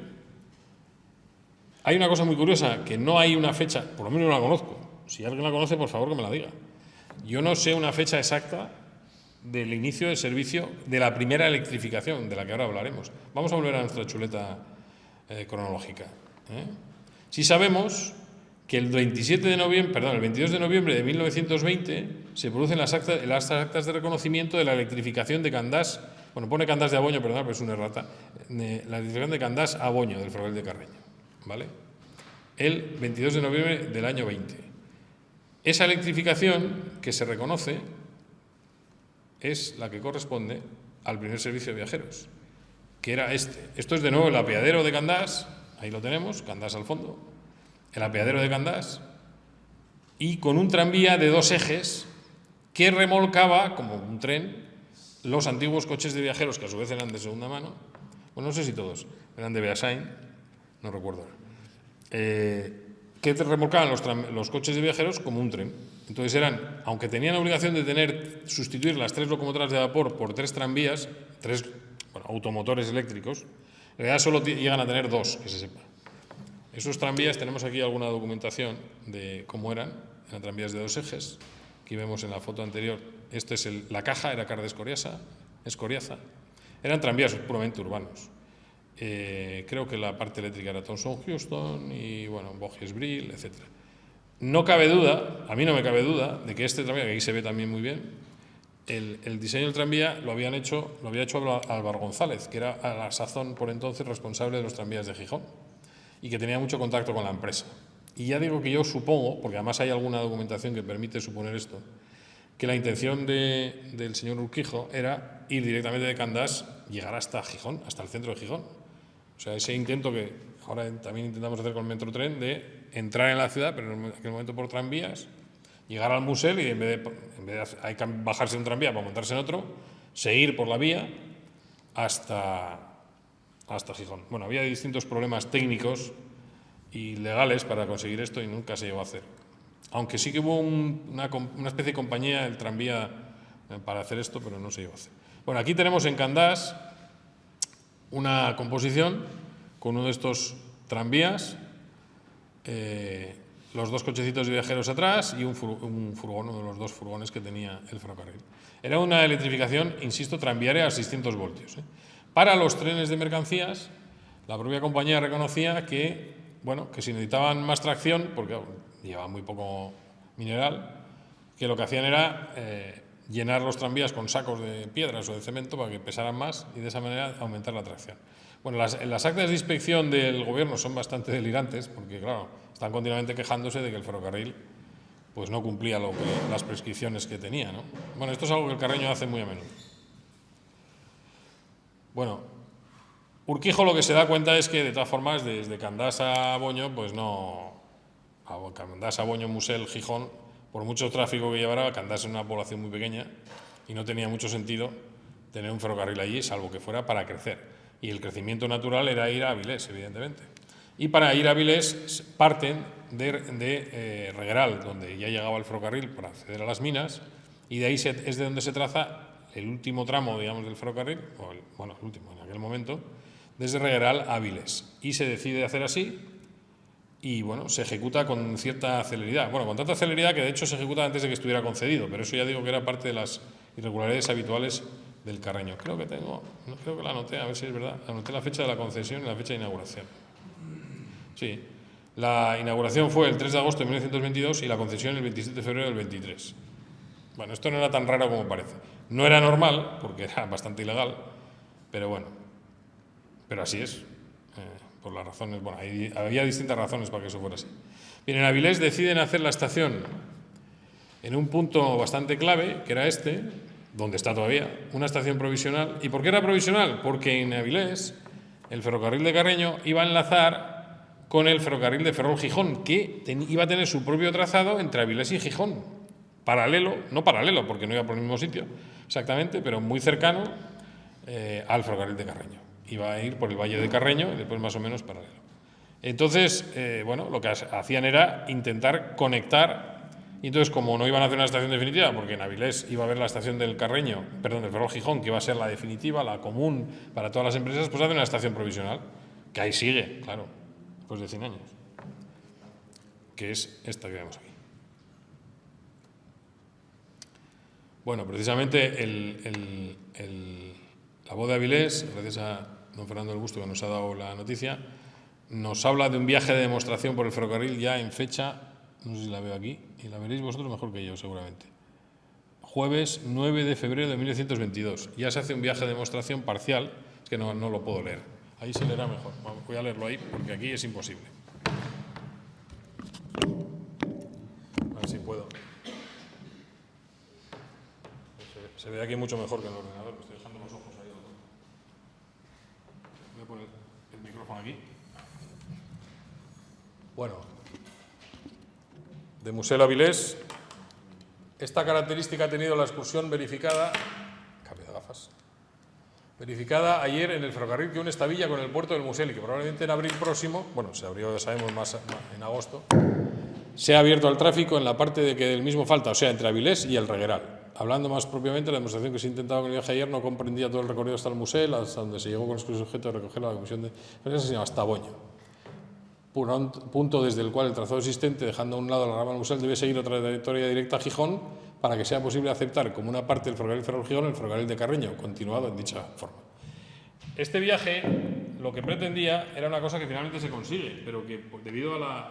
S1: Hay una cosa muy curiosa, que no hay una fecha, por lo menos no la conozco. Si alguien la conoce, por favor que me la diga. Yo no sé una fecha exacta del inicio del servicio de la primera electrificación, de la que ahora hablaremos. Vamos a volver a nuestra chuleta cronológica. Sí sabemos que el 22 de noviembre de 1920 se producen las actas de reconocimiento de la electrificación de Candás. Bueno, pone Candás de Aboño, perdón, pero es una errata. La electrificación de Candás a Aboño, del ferrocarril de Carreño. ¿Vale? El 22 de noviembre del año 20. Esa electrificación que se reconoce es la que corresponde al primer servicio de viajeros, que era este. Esto es de nuevo el apeadero de Candás, ahí lo tenemos, Candás al fondo, el apeadero de Candás, y con un tranvía de 2 ejes que remolcaba, como un tren, los antiguos coches de viajeros, que a su vez eran de segunda mano, bueno, no sé si todos, eran de Beasain, no recuerdo ahora, que remolcaban los coches de viajeros como un tren. Entonces eran, aunque tenían la obligación de sustituir las 3 locomotoras de vapor por 3 tranvías, 3 automotores eléctricos, en realidad solo llegan a tener 2, que se sepa. Esos tranvías, tenemos aquí alguna documentación de cómo eran tranvías de 2 ejes, aquí vemos en la foto anterior, la caja era Car de Escoriaza, eran tranvías puramente urbanos. Creo que la parte eléctrica era Thomson Houston y, bueno, Bogies Brill, etc. No cabe duda, a mí no me cabe duda, de que este tranvía, que aquí se ve también muy bien, el diseño del tranvía lo había hecho Álvaro González, que era a la sazón por entonces responsable de los tranvías de Gijón y que tenía mucho contacto con la empresa. Y ya digo que yo supongo, porque además hay alguna documentación que permite suponer esto, que la intención del señor Urquijo era ir directamente de Candás, llegar hasta Gijón, hasta el centro de Gijón. O sea, ese intento que ahora también intentamos hacer con el Metrotren de entrar en la ciudad, pero en aquel momento por tranvías, llegar al Musel y en vez de hay que bajarse de un tranvía para montarse en otro, seguir por la vía hasta Gijón. Bueno, había distintos problemas técnicos y legales para conseguir esto y nunca se llegó a hacer. Aunque sí que hubo una especie de compañía, el tranvía, para hacer esto, pero no se llegó a hacer. Bueno, aquí tenemos en Candás una composición con uno de estos tranvías, los 2 cochecitos de viajeros atrás y un furgón, uno de los 2 furgones que tenía el ferrocarril. Era una electrificación, insisto, tranviaria a 600 voltios. Para los trenes de mercancías, la propia compañía reconocía que, bueno, que si necesitaban más tracción, porque llevaban muy poco mineral, que lo que hacían era llenar los tranvías con sacos de piedras o de cemento para que pesaran más y de esa manera aumentar la tracción. Bueno, las actas de inspección del gobierno son bastante delirantes porque, claro, están continuamente quejándose de que el ferrocarril pues no cumplía las prescripciones que tenía, ¿no? Bueno, esto es algo que el Carreño hace muy a menudo. Bueno, Urquijo lo que se da cuenta es que, de todas formas, desde Candás a Aboño, pues no... Candás, Aboño, Musel, Gijón, por mucho tráfico que llevara, Candás es una población muy pequeña y no tenía mucho sentido tener un ferrocarril allí, salvo que fuera para crecer. Y el crecimiento natural era ir a Avilés, evidentemente. Y para ir a Avilés parten de Regueral, donde ya llegaba el ferrocarril para acceder a las minas, y de ahí es de donde se traza el último tramo, digamos, del ferrocarril, el último en aquel momento, desde Regueral a Avilés. Y se decide hacer así y bueno, se ejecuta con cierta celeridad. Bueno, con tanta celeridad que de hecho se ejecuta antes de que estuviera concedido, pero eso ya digo que era parte de las irregularidades habituales del Carreño. Creo que la anoté, a ver si es verdad. Anoté la fecha de la concesión y la fecha de inauguración. Sí, la inauguración fue el 3 de agosto de 1922 y la concesión el 27 de febrero del 23. Bueno, esto no era tan raro como parece. No era normal, porque era bastante ilegal, pero bueno, pero así es. Por las razones, bueno, había distintas razones para que eso fuera así. Bien, en Avilés deciden hacer la estación en un punto bastante clave, que era este, donde está todavía, una estación provisional. ¿Y por qué era provisional? Porque en Avilés el ferrocarril de Carreño iba a enlazar con el ferrocarril de Ferrol-Gijón, que iba a tener su propio trazado entre Avilés y Gijón. Paralelo, no paralelo, porque no iba por el mismo sitio exactamente, pero muy cercano al ferrocarril de Carreño. Iba a ir por el Valle de Carreño y después más o menos paralelo. Entonces, bueno, lo que hacían era intentar conectar, y entonces como no iban a hacer una estación definitiva, porque en Avilés iba a haber la estación del Carreño, perdón, del Ferrol-Gijón, que iba a ser la definitiva, la común para todas las empresas, pues hacen una estación provisional, que ahí sigue, claro, después de 100 años, que es esta que vemos aquí. Bueno, precisamente la voz de Avilés, gracias a don Fernando del Busto que nos ha dado la noticia, nos habla de un viaje de demostración por el ferrocarril ya en fecha, no sé si la veo aquí, y la veréis vosotros mejor que yo seguramente, jueves 9 de febrero de 1922. Ya se hace un viaje de demostración parcial, es que no lo puedo leer, ahí se leerá mejor, voy a leerlo ahí porque aquí es imposible. A ver si puedo. Se ve aquí mucho mejor que en el ordenador, me estoy dejando los ojos ahí. Voy a poner el micrófono aquí. Bueno, de Museo Avilés, esta característica ha tenido la excursión verificada, cambio de gafas, verificada ayer en el ferrocarril que une esta villa con el puerto del Musel, y que probablemente en abril próximo, bueno, se abrió, ya sabemos, más en agosto, se ha abierto al tráfico en la parte de que del mismo falta, o sea, entre Avilés y el Regueral. Hablando más propiamente, la demostración que se ha intentado con el viaje ayer no comprendía todo el recorrido hasta el museo, hasta donde se llegó con exclusivo objeto de recoger la comisión de empresas, sino hasta Boño. Punto desde el cual el trazado existente, dejando a un lado la rama del museo, debe seguir otra trayectoria directa a Gijón para que sea posible aceptar como una parte del ferrocarril Ferrol-Gijón el ferrocarril de Carreño, continuado en dicha forma. Este viaje lo que pretendía era una cosa que finalmente se consigue, pero que debido a las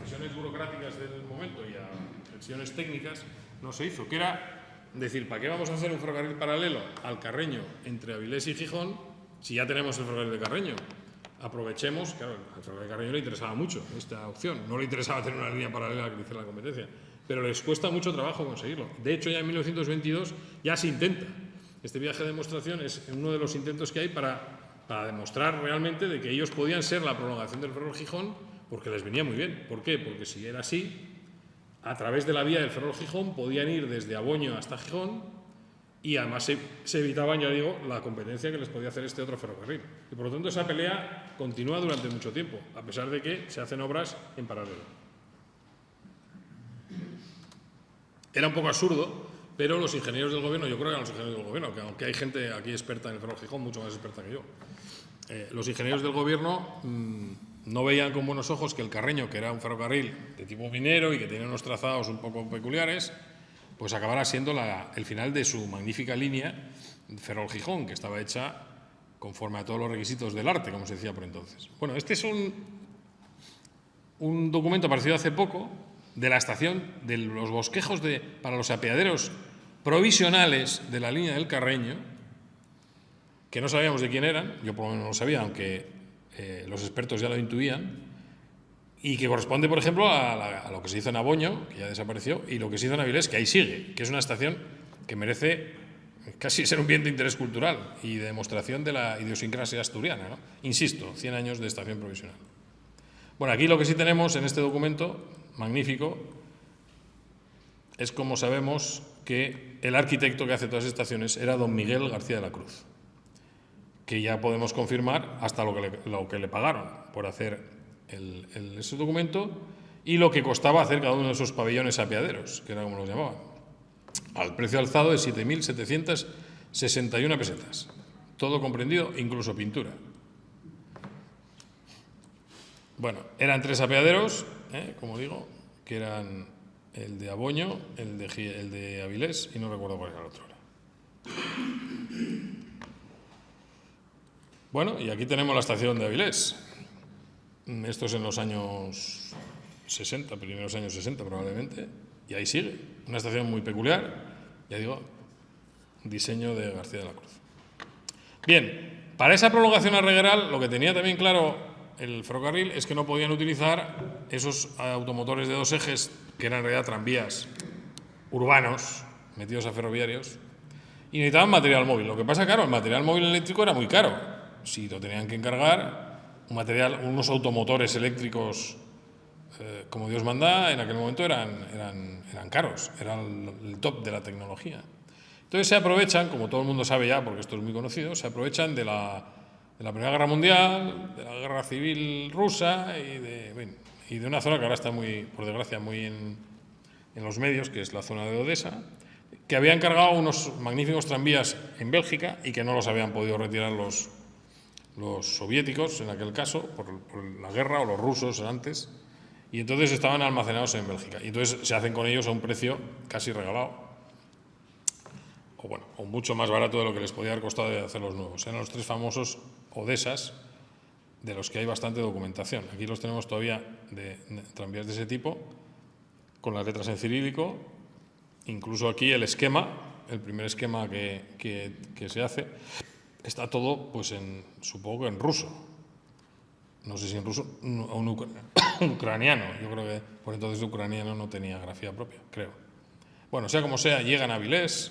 S1: presiones burocráticas del momento y a presiones técnicas no se hizo, que era decir, ¿para qué vamos a hacer un ferrocarril paralelo al Carreño entre Avilés y Gijón si ya tenemos el ferrocarril de Carreño? Aprovechemos, claro, al ferrocarril de Carreño le interesaba mucho esta opción, no le interesaba tener una línea paralela que le hiciera la competencia, pero les cuesta mucho trabajo conseguirlo. De hecho, ya en 1922 ya se intenta. Este viaje de demostración es uno de los intentos que hay para demostrar realmente de que ellos podían ser la prolongación del ferrocarril Gijón, porque les venía muy bien. ¿Por qué? Porque si era así, a través de la vía del Ferrol-Gijón podían ir desde Aboño hasta Gijón y además se evitaba, ya digo, la competencia que les podía hacer este otro ferrocarril. Y por lo tanto esa pelea continúa durante mucho tiempo, a pesar de que se hacen obras en paralelo. Era un poco absurdo, pero los ingenieros del gobierno, yo creo que eran los ingenieros del gobierno, que aunque hay gente aquí experta en el Ferrol-Gijón, mucho más experta que yo, los ingenieros del gobierno no veían con buenos ojos que el Carreño, que era un ferrocarril de tipo minero y que tenía unos trazados un poco peculiares, pues acabara siendo el final de su magnífica línea Ferrol-Gijón, que estaba hecha conforme a todos los requisitos del arte, como se decía por entonces. Bueno, este es un documento aparecido hace poco de la estación de los bosquejos para los apeaderos provisionales de la línea del Carreño, que no sabíamos de quién eran, yo por lo menos no lo sabía, aunque los expertos ya lo intuían, y que corresponde, por ejemplo, a lo que se hizo en Aboño, que ya desapareció, y lo que se hizo en Avilés, que ahí sigue, que es una estación que merece casi ser un bien de interés cultural y de demostración de la idiosincrasia asturiana, ¿no? Insisto, 100 años de estación provisional. Bueno, aquí lo que sí tenemos en este documento, magnífico, es como sabemos que el arquitecto que hace todas las estaciones era don Miguel García de la Cruz, que ya podemos confirmar hasta lo que le pagaron por hacer ese documento y lo que costaba hacer cada uno de esos pabellones apeaderos, que era como los llamaban, al precio alzado de 7.761 pesetas, todo comprendido, incluso pintura. Bueno, eran 3 apeaderos, como digo, que eran el de Aboño, el de Avilés y no recuerdo cuál era el otro. Bueno, y aquí tenemos la estación de Avilés. Esto es en los años 60, primeros años 60 probablemente, y ahí sigue. Una estación muy peculiar, ya digo, diseño de García de la Cruz. Bien, para esa prolongación a Regueral, lo que tenía también claro el ferrocarril es que no podían utilizar esos automotores de 2 ejes, que eran en realidad tranvías urbanos, metidos a ferroviarios, y necesitaban material móvil. Lo que pasa, claro, el material móvil eléctrico era muy caro. Si lo tenían que encargar, unos automotores eléctricos, como Dios manda, en aquel momento eran caros, eran el top de la tecnología. Entonces se aprovechan, como todo el mundo sabe ya, porque esto es muy conocido, se aprovechan de la Primera Guerra Mundial, de la Guerra Civil Rusa y de una zona que ahora está muy, por desgracia, muy en los medios, que es la zona de Odesa, que había encargado unos magníficos tranvías en Bélgica y que no los habían podido retirar los soviéticos, en aquel caso, por la guerra, o los rusos antes, y entonces estaban almacenados en Bélgica. Y entonces se hacen con ellos a un precio casi regalado, o mucho más barato de lo que les podía haber costado de hacer los nuevos. Eran los 3 famosos Odesas, de los que hay bastante documentación. Aquí los tenemos todavía de tranvías de ese tipo, con las letras en cirílico. Incluso aquí el esquema, el primer esquema que se hace, está todo, pues supongo que en ruso. No sé si en ruso o en ucraniano. Yo creo que por entonces el ucraniano no tenía grafía propia, creo. Bueno, sea como sea, llegan a Avilés,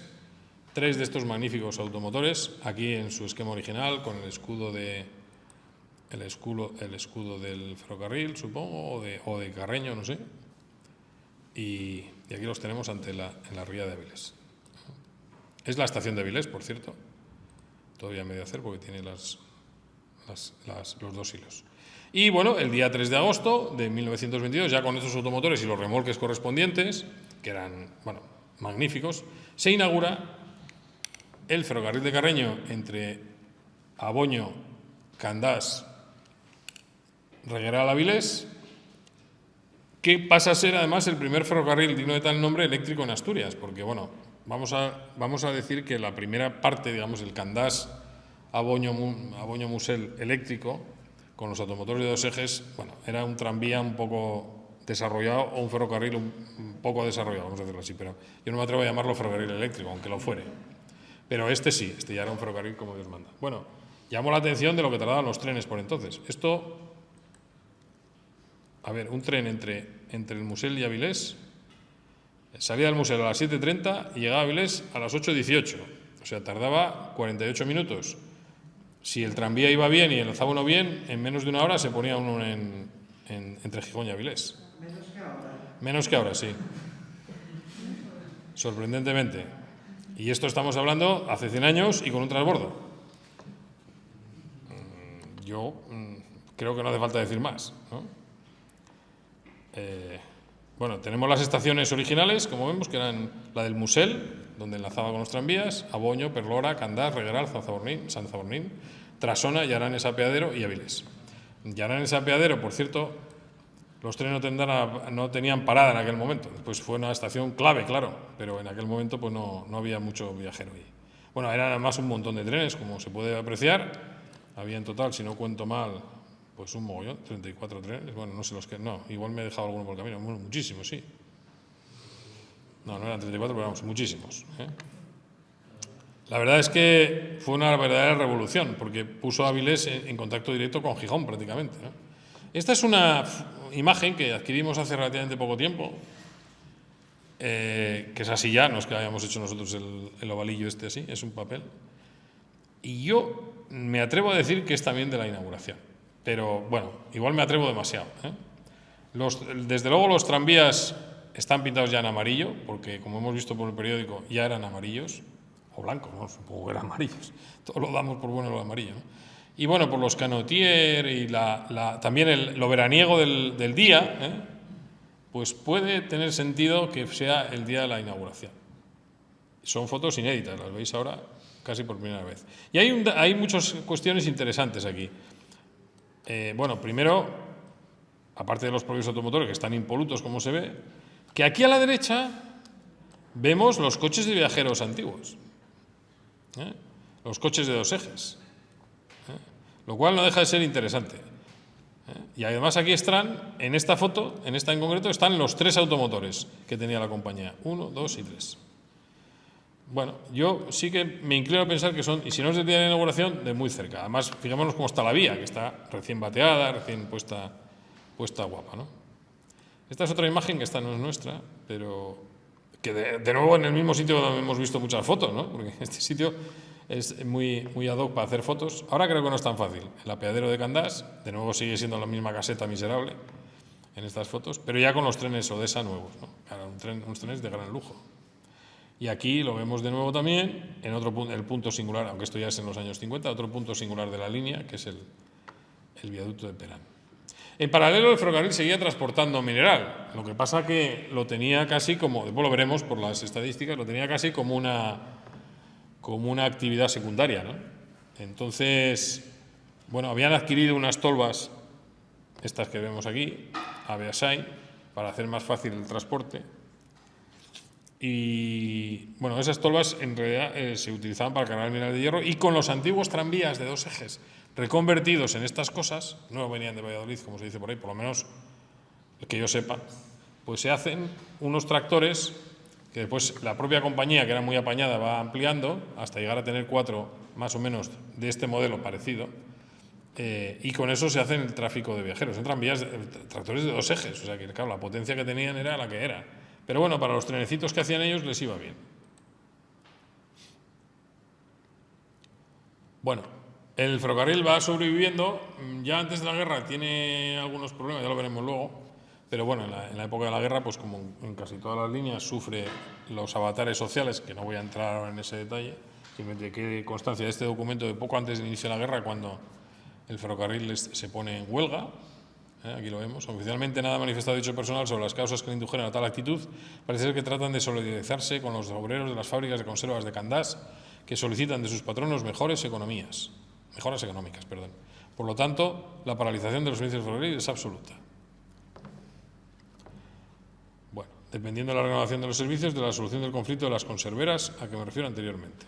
S1: 3 de estos magníficos automotores, aquí en su esquema original, con el escudo del ferrocarril, supongo, o de Carreño, no sé. Y aquí los tenemos en la ría de Avilés. Es la estación de Avilés, por cierto. Todavía medio hacer porque tiene los 2 hilos. Y bueno, el día 3 de agosto de 1922, ya con estos automotores y los remolques correspondientes, que eran, magníficos, se inaugura el ferrocarril de Carreño entre Aboño, Candás, Regueral, Avilés, que pasa a ser además el primer ferrocarril digno de tal nombre eléctrico en Asturias, porque vamos a decir que la primera parte, digamos, el Candás Aboño-Musel eléctrico, con los automotores de 2 ejes, era un tranvía un poco desarrollado o un ferrocarril un poco desarrollado, vamos a decirlo así, pero yo no me atrevo a llamarlo ferrocarril eléctrico, aunque lo fuere. Pero este sí, ya era un ferrocarril como Dios manda. Bueno, llamó la atención de lo que tardaban los trenes por entonces. Un tren entre el Musel y Avilés, salía del Musel a las 7:30 y llegaba a Avilés a las 8:18. O sea, tardaba 48 minutos. Si el tranvía iba bien y enlazaba uno bien, en menos de una hora se ponía uno entre Gijón y Avilés.
S2: Menos que ahora.
S1: Menos que ahora, sí. Sorprendentemente. Y esto estamos hablando hace 100 años y con un transbordo. Yo creo que no hace falta decir más, ¿no? Tenemos las estaciones originales, como vemos, que eran la del Musel, donde enlazaba con los tranvías, Aboño, Perlora, Candás, Regueral, San Zabornín, Trasona, Llaranes, Apeadero y Avilés. Llaranes, Apeadero, por cierto, los trenes no tenían parada en aquel momento. Después fue una estación clave, claro, pero en aquel momento pues no había mucho viajero ahí. Eran además un montón de trenes, como se puede apreciar. Había en total, si no cuento mal, pues un mogollón, 34 trenes. No sé los que... No, igual me he dejado alguno por el camino. Muchísimos, sí. No eran 34, pero muchísimos. La verdad es que fue una verdadera revolución, porque puso a Avilés en contacto directo con Gijón prácticamente, ¿no? Esta es una imagen que adquirimos hace relativamente poco tiempo, que es así ya, no es que hayamos hecho nosotros el ovalillo así, es un papel. Y yo me atrevo a decir que es también de la inauguración, pero igual me atrevo demasiado, ¿eh? Desde luego los tranvías están pintados ya en amarillo, porque como hemos visto por el periódico ya eran amarillos, o blancos, ¿no? Supongo que eran amarillos, todo lo damos por bueno lo amarillo, ¿no? Y por los canotier y también lo veraniego del día, pues puede tener sentido que sea el día de la inauguración. Son fotos inéditas, las veis ahora casi por primera vez. Y hay muchas cuestiones interesantes aquí. Primero, aparte de los propios automotores que están impolutos, como se ve, que aquí a la derecha vemos los coches de viajeros antiguos, los coches de 2 ejes, lo cual no deja de ser interesante. Y además aquí están, en esta foto, en esta en concreto, están los 3 automotores que tenía la compañía, 1, 2 y 3. Bueno, yo sí que me inclino a pensar que son, y si no es de día de inauguración, de muy cerca. Además, fijémonos cómo está la vía, que está recién bateada, recién puesta guapa, ¿no? Esta es otra imagen que esta no es nuestra, pero que de nuevo en el mismo sitio donde hemos visto muchas fotos, ¿no? Porque este sitio es muy ad hoc para hacer fotos. Ahora creo que no es tan fácil. El apeadero de Candás, de nuevo sigue siendo la misma caseta miserable en estas fotos, pero ya con los trenes Odesa nuevos, ¿no? Unos trenes de gran lujo. Y aquí lo vemos de nuevo también en otro punto, el punto singular, aunque esto ya es en los años 50, otro punto singular de la línea, que es el viaducto de Perán. En paralelo, el ferrocarril seguía transportando mineral, lo que pasa que lo tenía casi como, después lo veremos por las estadísticas, lo tenía casi como una actividad secundaria, ¿no? Entonces, bueno, habían adquirido unas tolvas, estas que vemos aquí, a Beasain, para hacer más fácil el transporte. Y, bueno, esas tolvas en realidad se utilizaban para cargar mineral de hierro, y con los antiguos tranvías de 2 ejes reconvertidos en estas cosas, no venían de Valladolid, como se dice por ahí, por lo menos que yo sepa, pues se hacen unos tractores que después la propia compañía, que era muy apañada, va ampliando hasta llegar a tener 4 más o menos de este modelo parecido, y con eso se hace el tráfico de viajeros. En tranvías, tractores de 2 ejes, o sea que, claro, la potencia que tenían era la que era. Pero bueno, para los trenecitos que hacían ellos les iba bien. Bueno, el ferrocarril va sobreviviendo. Ya antes de la guerra tiene algunos problemas, ya lo veremos luego. Pero bueno, en la época de la guerra, pues como en casi todas las líneas, sufre los avatares sociales, que no voy a entrar ahora en ese detalle, simplemente quede constancia de este documento de poco antes del inicio de la guerra, cuando el ferrocarril se pone en huelga. Aquí lo vemos. Oficialmente nada ha manifestado dicho personal sobre las causas que le indujeron a tal actitud. Parece ser que tratan de solidarizarse con los obreros de las fábricas de conservas de Candás, que solicitan de sus patronos mejoras económicas. Por lo tanto, la paralización de los servicios ferroviarios es absoluta. Bueno, dependiendo de la renovación de los servicios, de la solución del conflicto de las conserveras, a que me refiero anteriormente.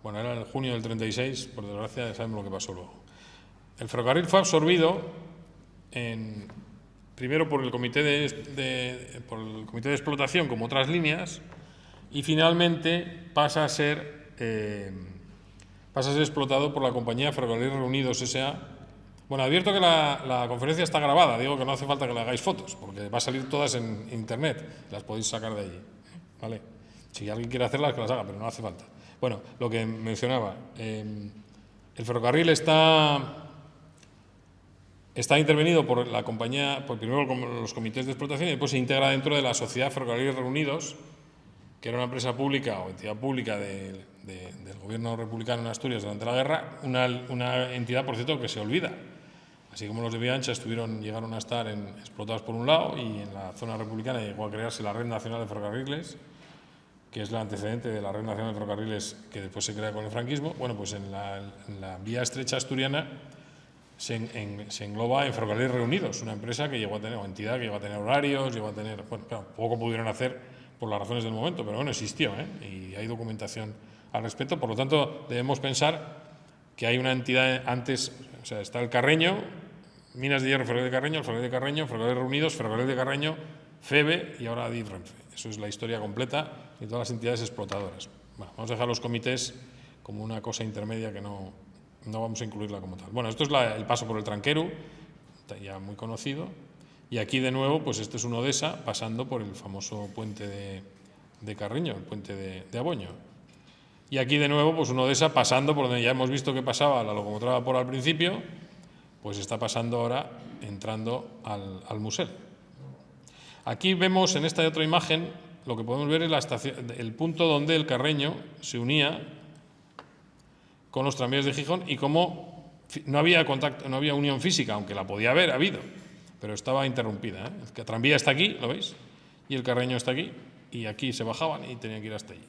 S1: Bueno, era en junio del 36, por desgracia, ya sabemos lo que pasó luego. El ferrocarril fue absorbido primero por el comité de explotación, como otras líneas, y finalmente pasa a ser explotado por la compañía Ferrocarriles Reunidos S.A. Bueno, advierto que la conferencia está grabada, digo que no hace falta que le hagáis fotos, porque va a salir todas en internet, las podéis sacar de allí, ¿vale? Si alguien quiere hacerlas, que las haga, pero no hace falta. Bueno, lo que mencionaba, el ferrocarril está intervenido por la compañía, primero los comités de explotación, y después se integra dentro de la Sociedad Ferrocarriles Reunidos, que era una empresa pública o entidad pública del gobierno republicano en Asturias durante la guerra, una entidad, por cierto, que se olvida. Así como los de Vía Ancha llegaron a estar explotados por un lado, y en la zona republicana llegó a crearse la Red Nacional de Ferrocarriles, que es el antecedente de la Red Nacional de Ferrocarriles que después se crea con el franquismo. Bueno, pues en la vía estrecha asturiana se engloba en Ferrocarriles Reunidos, una empresa que llegó a tener, o entidad que llegó a tener horarios, llegó a tener, bueno, poco pudieron hacer por las razones del momento, pero bueno, existió, y hay documentación al respecto. Por lo tanto, debemos pensar que hay una entidad antes, o sea, está el Carreño, Minas de Hierro, Ferrocarril de Carreño, el Ferrocarril de Carreño, Ferrocarriles Reunidos, Ferrocarril de Carreño, FEBE y ahora Adif Renfe. Eso es la historia completa de todas las entidades explotadoras. Bueno, vamos a dejar los comités como una cosa intermedia que no vamos a incluirla como tal. Bueno, esto es el paso por el Tranqueru, ya muy conocido, y aquí de nuevo, pues este es un Odesa pasando por el famoso puente de Carreño, el puente de Aboño. Y aquí de nuevo, pues un Odesa pasando por donde ya hemos visto que pasaba la locomotora por al principio, pues está pasando ahora, entrando al Musel. Aquí vemos en esta otra imagen, lo que podemos ver es el punto donde el Carreño se unía con los tranvías de Gijón, y cómo no había contacto, no había unión física, aunque la podía haber habido, pero estaba interrumpida. El tranvía está aquí, ¿lo veis? Y el Carreño está aquí, y aquí se bajaban y tenían que ir hasta allí.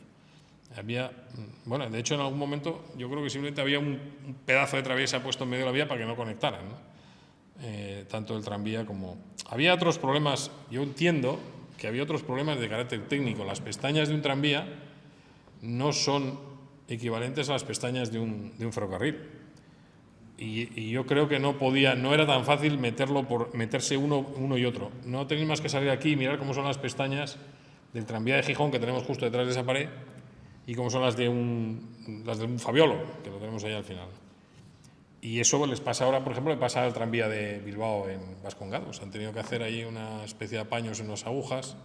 S1: Bueno, de hecho en algún momento yo creo que simplemente había un pedazo de traviesa puesto en medio de la vía para que no conectaran, ¿no? tanto el tranvía como... Había otros problemas, yo entiendo que había otros problemas de carácter técnico. Las pestañas de un tranvía no son equivalentes a las pestañas de un ferrocarril. Y yo creo que no era tan fácil meterse uno y otro. No tenéis más que salir aquí y mirar cómo son las pestañas del tranvía de Gijón, que tenemos justo detrás de esa pared, y cómo son las de un Fabiolo, que lo tenemos ahí al final. Y eso les pasa ahora, por ejemplo, le pasa al tranvía de Bilbao en Vascongados. Han tenido que hacer ahí una especie de apaños en las agujas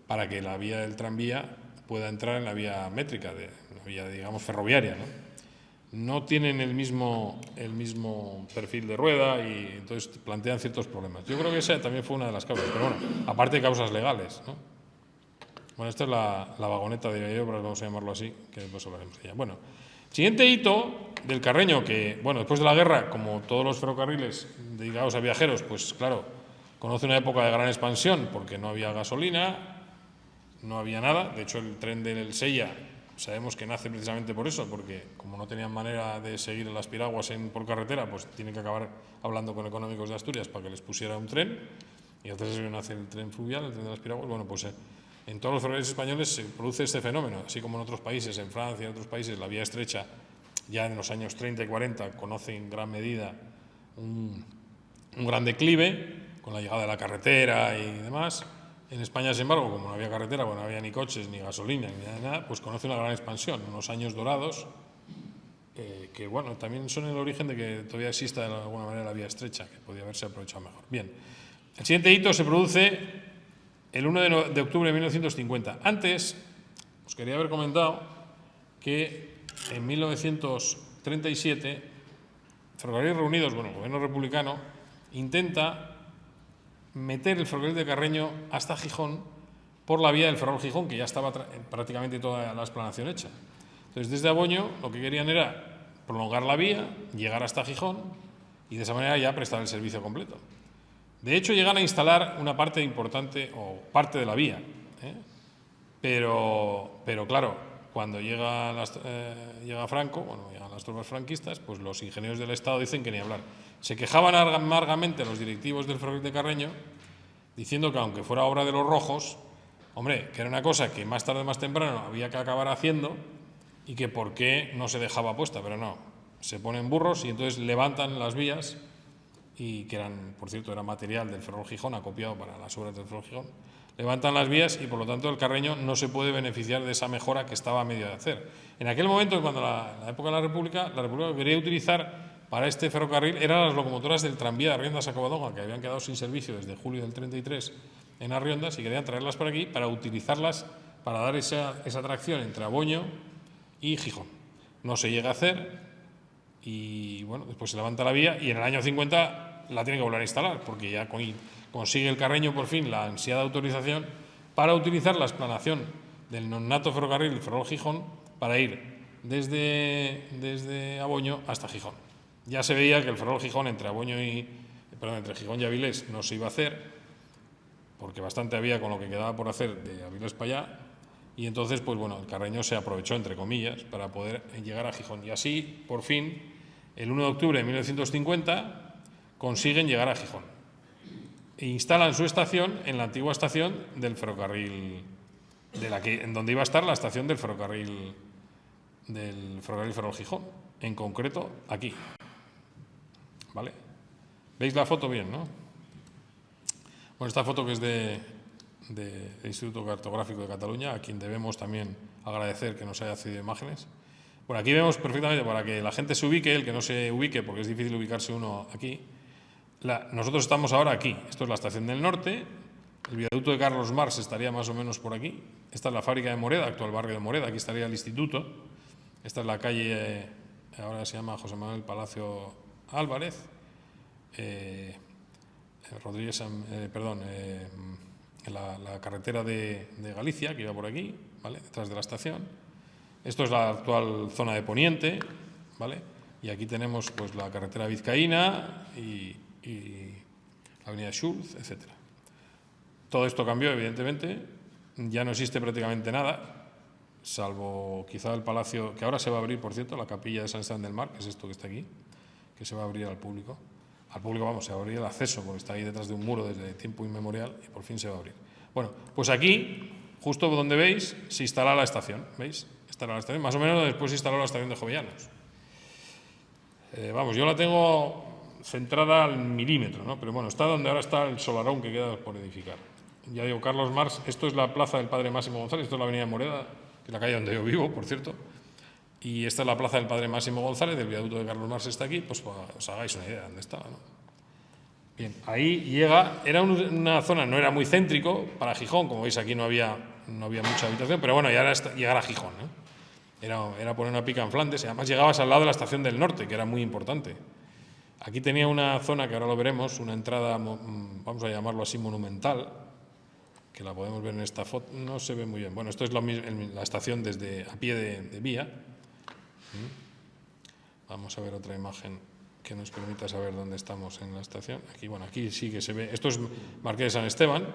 S1: para que la vía del tranvía pueda entrar en la vía métrica, la vía, digamos, ferroviaria, no tienen el mismo perfil de rueda y entonces plantean ciertos problemas. Yo creo que esa también fue una de las causas, pero bueno, aparte de causas legales, ¿no? Bueno, esta es la vagoneta de obras, vamos a llamarlo así, que después hablaremos de ella. Bueno, siguiente hito del Carreño, que, bueno, después de la guerra, como todos los ferrocarriles dedicados a viajeros, pues claro, conoce una época de gran expansión, porque no había gasolina, no había nada. De hecho, el tren del Sella sabemos que nace precisamente por eso, porque como no tenían manera de seguir las piraguas por carretera, pues tienen que acabar hablando con Económicos de Asturias para que les pusiera un tren, y entonces nace el tren fluvial, el tren de las piraguas. Bueno, pues en todos los ferrocarriles españoles se produce este fenómeno, así como en otros países, en Francia y en otros países, la vía estrecha ya en los años 30 y 40 conoce en gran medida un gran declive con la llegada de la carretera y demás. En España, sin embargo, como no había carretera, no había ni coches, ni gasolina, ni nada, pues conoce una gran expansión, unos años dorados, que bueno, también son el origen de que todavía exista de alguna manera la vía estrecha, que podía haberse aprovechado mejor. Bien, el siguiente hito se produce el 1 de octubre de 1950. Antes, os quería haber comentado que en 1937, Ferrocarriles Reunidos, bueno, el gobierno republicano, intenta meter el ferrocarril de Carreño hasta Gijón por la vía del Ferrol Gijón, que ya estaba prácticamente toda la explanación hecha. Entonces, desde Aboño lo que querían era prolongar la vía, llegar hasta Gijón y de esa manera ya prestar el servicio completo. De hecho, llegan a instalar una parte importante o parte de la vía, pero claro, cuando llega Franco, bueno, llegan las tropas franquistas, pues los ingenieros del Estado dicen que ni hablar. Se quejaban amargamente los directivos del ferrocarril de Carreño, diciendo que aunque fuera obra de los rojos, hombre, que era una cosa que más tarde o más temprano había que acabar haciendo y que por qué no se dejaba puesta, pero no, se ponen burros y entonces levantan las vías, y que eran, por cierto, era material del Ferrol Gijón, acopiado para las obras del Ferrol Gijón, levantan las vías y por lo tanto el Carreño no se puede beneficiar de esa mejora que estaba a medio de hacer. En aquel momento, cuando la época de la República quería utilizar para este ferrocarril eran las locomotoras del tranvía de Arriondas a Covadonga, que habían quedado sin servicio desde julio del 33 en Arriondas, y querían traerlas por aquí para utilizarlas para dar esa tracción entre Aboño y Gijón. No se llega a hacer y bueno, después se levanta la vía y en el año 50 la tiene que volver a instalar, porque ya consigue el Carreño por fin la ansiada autorización para utilizar la explanación del nonato ferrocarril del Ferrol Gijón para ir desde Aboño hasta Gijón. Ya se veía que el Ferrol Gijón entre Gijón y Avilés no se iba a hacer, porque bastante había con lo que quedaba por hacer de Avilés para allá, y entonces, pues bueno, el Carreño se aprovechó, entre comillas, para poder llegar a Gijón. Y así, por fin, el 1 de octubre de 1950, consiguen llegar a Gijón. E instalan su estación en la antigua estación del ferrocarril, en donde iba a estar la estación del ferrocarril Ferrol Gijón, en concreto aquí. ¿Vale? ¿Veis la foto bien, no? Bueno, esta foto que es del Instituto Cartográfico de Cataluña, a quien debemos también agradecer que nos haya cedido imágenes. Bueno, aquí vemos perfectamente, para que la gente se ubique, el que no se ubique, porque es difícil ubicarse uno aquí. Nosotros estamos ahora aquí. Esto es la estación del norte. El viaducto de Carlos Marx estaría más o menos por aquí. Esta es la fábrica de Moreda, actual barrio de Moreda. Aquí estaría el instituto. Esta es la calle, ahora se llama José Manuel Palacio Álvarez. La carretera de Galicia, que iba por aquí, ¿vale?, detrás de la estación. Esto es la actual zona de Poniente, ¿vale? Y aquí tenemos pues la carretera vizcaína y la avenida Schulz, etc. Todo esto cambió, evidentemente. Ya no existe prácticamente nada, salvo quizá el palacio, que ahora se va a abrir, por cierto, la capilla de San Esteban del Mar, que es esto que está aquí, que se va a abrir al público. al público, vamos, se va a abrir el acceso, porque está ahí detrás de un muro desde tiempo inmemorial y por fin se va a abrir. Bueno, pues aquí, justo donde veis, se instala la estación, ¿veis? Instala la estación, más o menos después se instaló la estación de Jovellanos. Vamos, yo la tengo centrada al milímetro, ¿no? Pero bueno, está donde ahora está el solarón que queda por edificar. Ya digo, Carlos Marx, esto es la plaza del Padre Máximo González, esto es la avenida Moreda, que es la calle donde yo vivo, por cierto, y esta es la plaza del Padre Máximo González, del viaducto de Carlos Marx está aquí, pues os hagáis una idea de dónde estaba, ¿no? Bien, ahí llega, era una zona, no era muy céntrico para Gijón, como veis aquí no había mucha habitación, pero bueno, ya era llegar a Gijón, ¿no? Era poner una pica en Flandes, y además llegabas al lado de la estación del Norte, que era muy importante. Aquí tenía una zona, que ahora lo veremos, una entrada, vamos a llamarlo así, monumental, que la podemos ver en esta foto, no se ve muy bien. Bueno, esto es la estación desde a pie de vía. Vamos a ver otra imagen que nos permita saber dónde estamos en la estación. Aquí, bueno, aquí sí que se ve, esto es Marqués de San Esteban,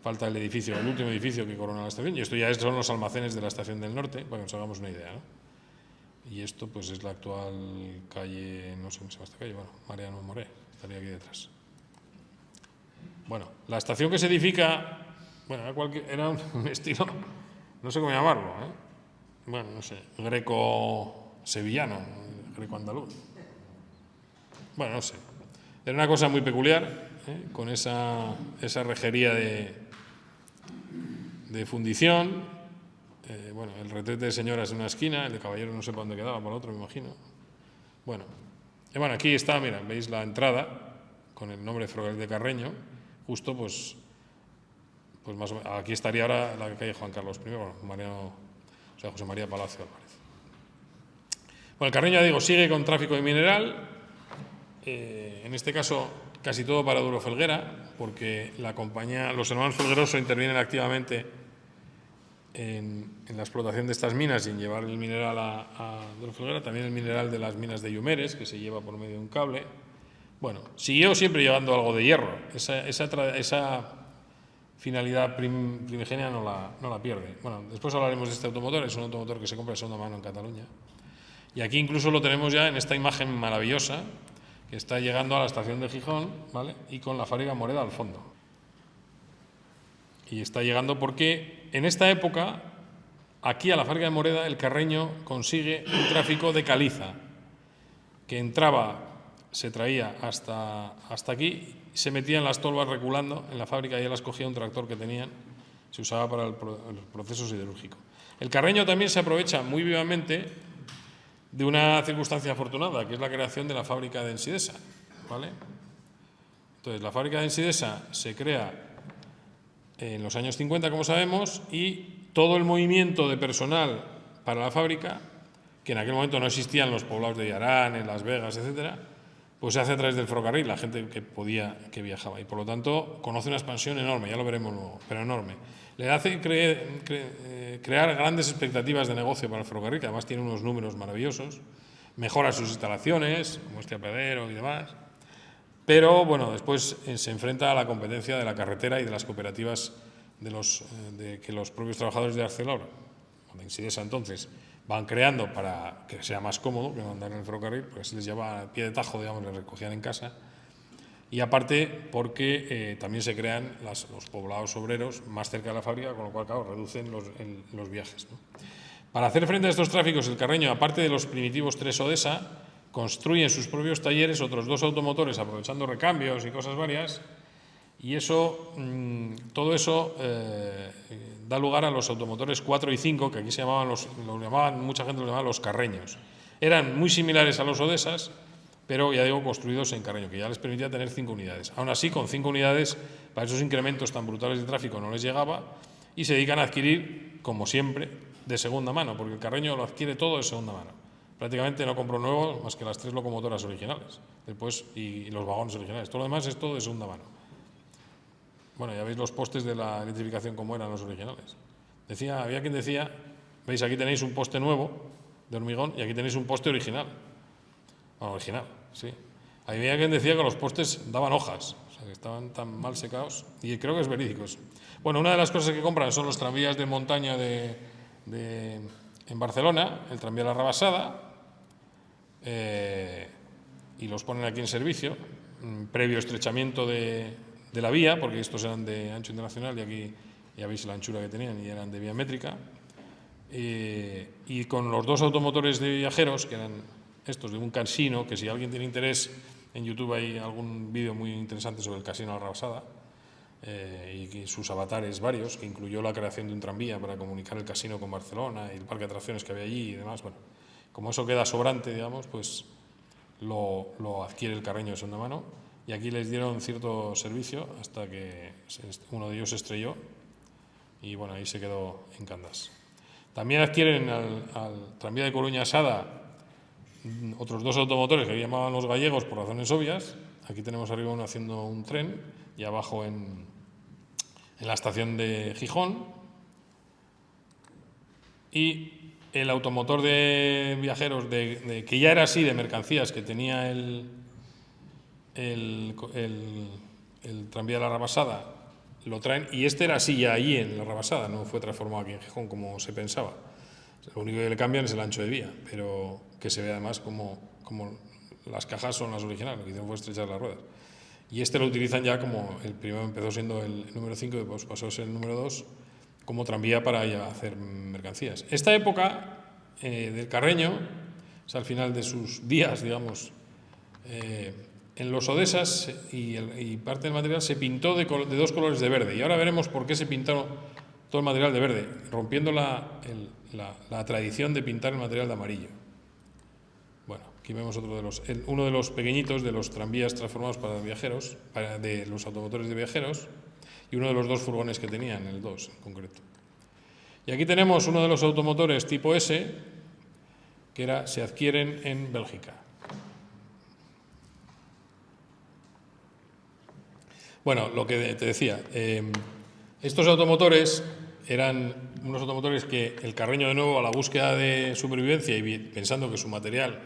S1: falta el edificio, el último edificio que corona la estación, y esto ya son los almacenes de la estación del Norte, para que nos hagamos una idea, ¿no? Y esto pues es la actual calle, no sé cómo se llama esta calle, bueno, Mariano Moré, estaría aquí detrás. Bueno, la estación que se edifica, bueno, era un estilo, no sé cómo llamarlo, ¿eh? Bueno, no sé, greco-sevillano, greco-andaluz. Bueno, no sé. Era una cosa muy peculiar, con esa rejería de fundición. Bueno, el retrete de señoras en una esquina, el de caballeros no sé para dónde quedaba, para el otro me imagino. Bueno, aquí está, mira, veis la entrada con el nombre de Ferrocarril de Carreño, justo pues más o menos, aquí estaría ahora la calle Juan Carlos I, bueno, José María Palacio Álvarez. Bueno, el Carreño, ya digo, sigue con tráfico de mineral, en este caso casi todo para Duro Felguera, porque la compañía, los hermanos Felgueroso intervienen activamente en la explotación de estas minas y en llevar el mineral a Duro Felguera, también el mineral de las minas de Yumeres, que se lleva por medio de un cable. Bueno, siguió siempre llevando algo de hierro, esa finalidad primigenia no la pierde. Bueno, después hablaremos de este automotor, es un automotor que se compra de segunda mano en Cataluña. Y aquí incluso lo tenemos ya en esta imagen maravillosa, que está llegando a la estación de Gijón, ¿vale? Y con la fábrica Moreda al fondo. Y está llegando porque en esta época, aquí a la fábrica de Moreda, el Carreño consigue un tráfico de caliza, que entraba, se traía hasta aquí, se metía en las tolvas reculando en la fábrica y ya las cogía un tractor que tenían, se usaba para el proceso siderúrgico. El Carreño también se aprovecha muy vivamente de una circunstancia afortunada, que es la creación de la fábrica de Ensidesa, ¿vale? Entonces, la fábrica de Ensidesa se crea en los años 50, como sabemos, y todo el movimiento de personal para la fábrica, que en aquel momento no existían los poblados de Yarán, en Las Vegas, etcétera, pues se hace a través del ferrocarril, la gente que viajaba, y por lo tanto conoce una expansión enorme, ya lo veremos luego, pero enorme. Le hace crear grandes expectativas de negocio para el ferrocarril, que además tiene unos números maravillosos, mejora sus instalaciones, como este apeadero y demás, pero bueno, después se enfrenta a la competencia de la carretera y de las cooperativas de que los propios trabajadores de Arcelor, de Ensidesa entonces, van creando para que sea más cómodo que no andar en el ferrocarril, porque así les lleva a pie de tajo, digamos, les recogían en casa. Y aparte porque también se crean los poblados obreros más cerca de la fábrica, con lo cual, claro, reducen los viajes, ¿no? Para hacer frente a estos tráficos, el Carreño, aparte de los primitivos 3 Odesa, construye en sus propios talleres otros 2 automotores, aprovechando recambios y cosas varias, y todo eso da lugar a los automotores 4 y 5, que aquí se llamaban mucha gente los llamaba los Carreños. Eran muy similares a los Odesas, pero ya digo, construidos en Carreño, que ya les permitía tener 5 unidades. Aún así, con 5 unidades, para esos incrementos tan brutales de tráfico no les llegaba, y se dedican a adquirir, como siempre, de segunda mano, porque el Carreño lo adquiere todo de segunda mano. Prácticamente no compró nuevo más que las 3 locomotoras originales, después y los vagones originales. Todo lo demás es todo de segunda mano. Bueno, ya veis los postes de la electrificación como eran los originales. Había quien decía, veis, aquí tenéis un poste nuevo de hormigón y aquí tenéis un poste original. Bueno, original, sí. Había quien decía que los postes daban hojas, o sea, que estaban tan mal secados, y creo que es verídico eso. Bueno, una de las cosas que compran son los tranvías de montaña en Barcelona, el tranvía La Rabasada, y los ponen aquí en servicio. previo estrechamiento de la vía, porque estos eran de ancho internacional y aquí ya veis la anchura que tenían y eran de vía métrica, y con los 2 automotores de viajeros, que eran estos de un casino, que si alguien tiene interés, en YouTube hay algún vídeo muy interesante sobre el casino de la Rabasada, y sus avatares varios, que incluyó la creación de un tranvía para comunicar el casino con Barcelona y el parque de atracciones que había allí y demás. Bueno, como eso queda sobrante, digamos, pues lo adquiere el Carreño de segunda mano, y aquí les dieron cierto servicio hasta que uno de ellos se estrelló y bueno, ahí se quedó en Candás. También adquieren al tranvía de Coruña Sada otros 2 automotores que llamaban los gallegos por razones obvias. Aquí tenemos arriba uno haciendo un tren y abajo en la estación de Gijón. Y el automotor de viajeros, que ya era así, de mercancías, que tenía el tranvía de la Rabasada, lo traen, y este era así ya allí en la Rabasada, no fue transformado aquí en Gijón como se pensaba. Lo único que le cambian es el ancho de vía, pero que se ve además como las cajas son las originales, lo que hicieron fue estrechar las ruedas. Y este lo utilizan ya como, el primero empezó siendo el número 5 y después pasó a ser el número 2, como tranvía para ya hacer mercancías. Esta época del Carreño, es al final de sus días, digamos, en los Odesas y parte del material se pintó de 2 colores de verde. Y ahora veremos por qué se pintó todo el material de verde, rompiendo la tradición de pintar el material de amarillo. Bueno, aquí vemos uno de los pequeñitos de los tranvías transformados para viajeros, de los automotores de viajeros, y uno de los 2 furgones que tenían, el 2 en concreto. Y aquí tenemos uno de los automotores tipo S, que se adquieren en Bélgica. Bueno, lo que te decía, estos automotores eran unos automotores que el Carreño, de nuevo, a la búsqueda de supervivencia y pensando que su material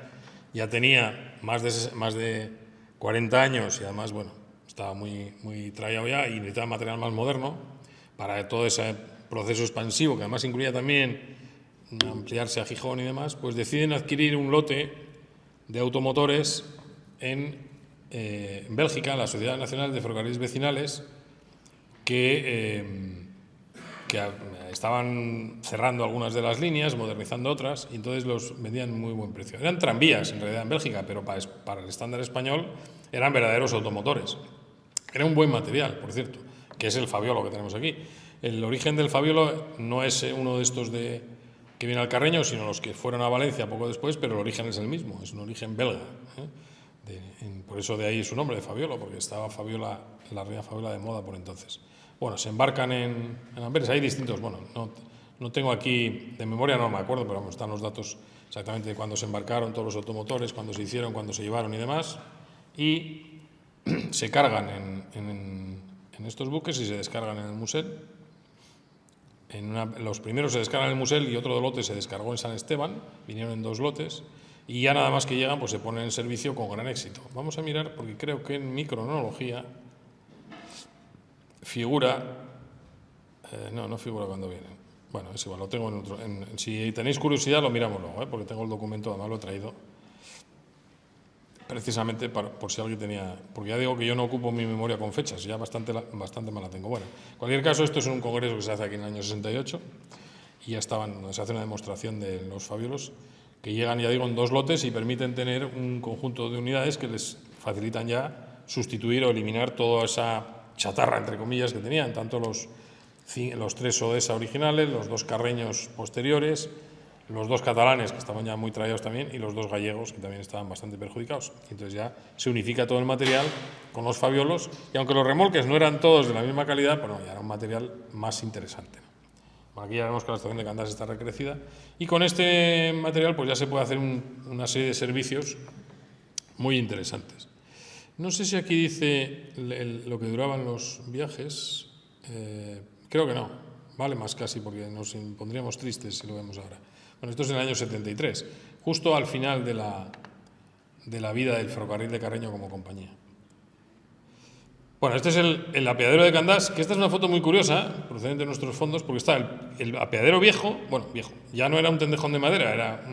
S1: ya tenía más de 40 años y además, bueno, estaba muy trallado ya y necesitaba material más moderno para todo ese proceso expansivo, que además incluía también ampliarse a Gijón y demás, pues deciden adquirir un lote de automotores en Bélgica, en la Sociedad Nacional de Ferrocarriles Vecinales, que estaban cerrando algunas de las líneas, modernizando otras, y entonces los vendían muy buen precio. Eran tranvías, en realidad, en Bélgica, pero para el estándar español eran verdaderos automotores. Era un buen material, por cierto, que es el Fabiolo que tenemos aquí. El origen del Fabiolo no es uno de estos que viene al Carreño, sino los que fueron a Valencia poco después, pero el origen es el mismo, es un origen belga. Por eso de ahí su nombre, de Fabiolo, porque estaba Fabiola, la reina Fabiola, de moda por entonces. Bueno, se embarcan en Amberes, hay distintos, bueno, no tengo aquí, de memoria no me acuerdo, pero vamos, están los datos exactamente de cuándo se embarcaron todos los automotores, cuándo se hicieron, cuándo se llevaron y demás, y se cargan en estos buques y se descargan en el Musel. Los primeros se descargan en el Musel y otro lote se descargó en San Esteban, vinieron en 2 lotes, y ya nada más que llegan, pues se ponen en servicio con gran éxito. Vamos a mirar, porque creo que en mi cronología figura, no figura cuando vienen. Bueno, es igual, lo tengo en otro. Si tenéis curiosidad, lo miramos luego, porque tengo el documento, además lo he traído, precisamente por si alguien tenía, porque ya digo que yo no ocupo mi memoria con fechas, ya bastante mala tengo. Bueno, en cualquier caso, esto es un congreso que se hace aquí en el año 68, y ya donde se hace una demostración de los Fabiolos, que llegan, ya digo, en 2 lotes y permiten tener un conjunto de unidades que les facilitan ya sustituir o eliminar toda esa chatarra, entre comillas, que tenían, tanto los 3 Odesa originales, los 2 carreños posteriores, los 2 catalanes, que estaban ya muy traídos también, y los 2 gallegos, que también estaban bastante perjudicados. Y entonces ya se unifica todo el material con los Fabiolos, y aunque los remolques no eran todos de la misma calidad, bueno, ya era un material más interesante. Aquí ya vemos que la estación de Candás está recrecida, y con este material pues ya se puede hacer una serie de servicios muy interesantes. No sé si aquí dice lo que duraban los viajes, creo que no, vale más casi, porque nos pondríamos tristes si lo vemos ahora. Bueno, esto es en el año 73, justo al final de la vida del ferrocarril de Carreño como compañía. Bueno, este es el apeadero de Candás, que esta es una foto muy curiosa, procedente de nuestros fondos, porque está el apeadero viejo, ya no era un tendejón de madera,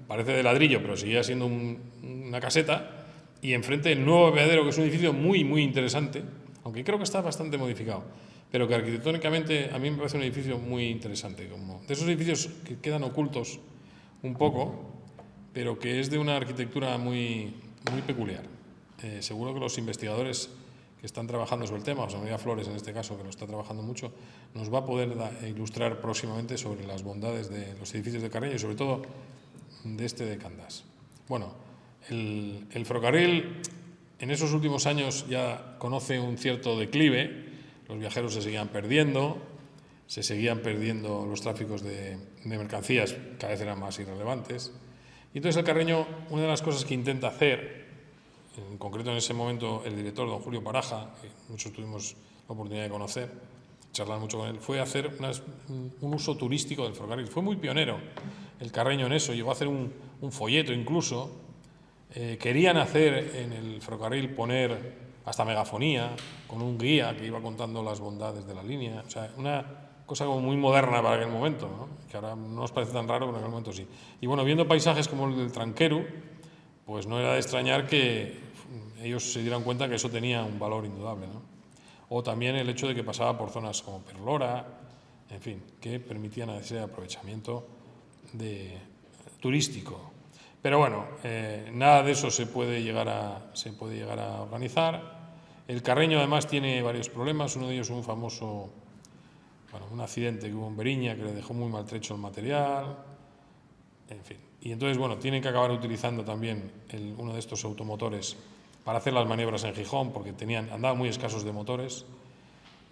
S1: parece de ladrillo, pero seguía siendo una caseta, y enfrente el nuevo aviadero, que es un edificio muy, muy interesante, aunque creo que está bastante modificado, pero que arquitectónicamente a mí me parece un edificio muy interesante, como de esos edificios que quedan ocultos un poco, pero que es de una arquitectura muy, muy peculiar. Seguro que los investigadores que están trabajando sobre el tema, José María Flores en este caso, que lo está trabajando mucho, nos va a poder ilustrar próximamente sobre las bondades de los edificios de Carreño y sobre todo de este de Candás. Bueno, el ferrocarril en esos últimos años ya conoce un cierto declive, los viajeros se seguían perdiendo los tráficos de mercancías, cada vez eran más irrelevantes. Y entonces el Carreño, una de las cosas que intenta hacer, en concreto en ese momento el director, don Julio Paraja, que muchos tuvimos la oportunidad de conocer, charlar mucho con él, fue hacer un uso turístico del ferrocarril. Fue muy pionero el Carreño en eso, llegó a hacer un folleto incluso. Querían hacer en el ferrocarril poner hasta megafonía, con un guía que iba contando las bondades de la línea, o sea, una cosa como muy moderna para aquel momento, ¿no? Que ahora no nos parece tan raro, pero en aquel momento sí. Y bueno, viendo paisajes como el del Tranqueru, pues no era de extrañar que ellos se dieran cuenta que eso tenía un valor indudable, ¿no? O también el hecho de que pasaba por zonas como Perlora, en fin, que permitían ese aprovechamiento turístico. Pero bueno, nada de eso se puede llegar a organizar. El Carreño además tiene varios problemas, uno de ellos es un famoso, un accidente que hubo en Beriña que le dejó muy maltrecho el material, en fin. Y entonces, bueno, tienen que acabar utilizando también uno de estos automotores para hacer las maniobras en Gijón, porque andaban muy escasos de motores,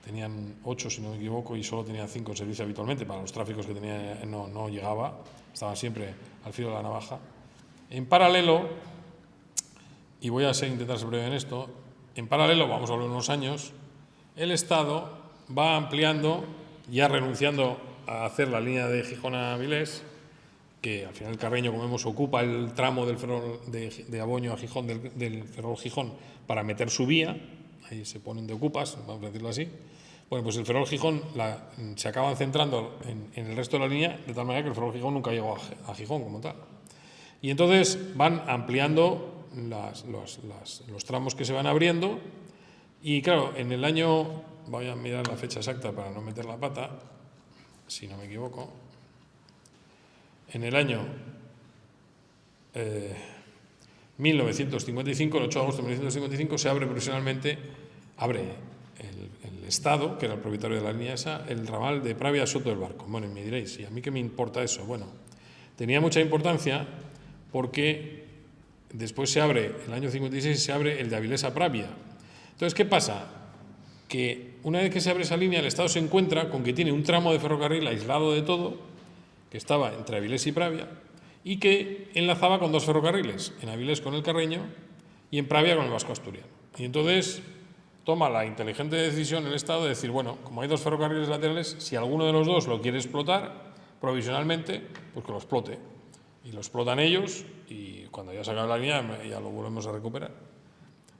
S1: tenían 8 si no me equivoco y solo tenían 5 en servicio habitualmente, para los tráficos que tenía no llegaba, estaban siempre al filo de la navaja. En paralelo, y voy a intentar ser breve en esto, en paralelo, vamos a hablar unos años, el Estado va ampliando, ya renunciando a hacer la línea de Gijón a Avilés, que al final el Carreño, como vemos, ocupa el tramo del Ferrol de Aboño a Gijón, del Ferrol Gijón, para meter su vía, ahí se ponen de ocupas, vamos a decirlo así. Bueno, pues el Ferrol Gijón se acaban centrando en el resto de la línea, de tal manera que el Ferrol Gijón nunca llegó a Gijón como tal. Y entonces van ampliando los tramos que se van abriendo y claro, en el año, voy a mirar la fecha exacta para no meter la pata, si no me equivoco, en el año 1955, el 8 de agosto de 1955, se abre provisionalmente, el Estado, que era el propietario de la línea esa, el ramal de Pravia a Soto del Barco. Bueno, y me diréis, ¿y a mí qué me importa eso? Bueno, tenía mucha importancia porque después se abre, el año 56 se abre el de Avilés a Pravia. Entonces, ¿qué pasa? Que una vez que se abre esa línea, el Estado se encuentra con que tiene un tramo de ferrocarril aislado de todo, que estaba entre Avilés y Pravia, y que enlazaba con 2 ferrocarriles, en Avilés con el Carreño y en Pravia con el Vasco Asturiano. Y entonces toma la inteligente decisión el Estado de decir, bueno, como hay 2 ferrocarriles laterales, si alguno de los 2 lo quiere explotar provisionalmente, pues que lo explote. Y lo explotan ellos y cuando ya se acabe la línea ya lo volvemos a recuperar.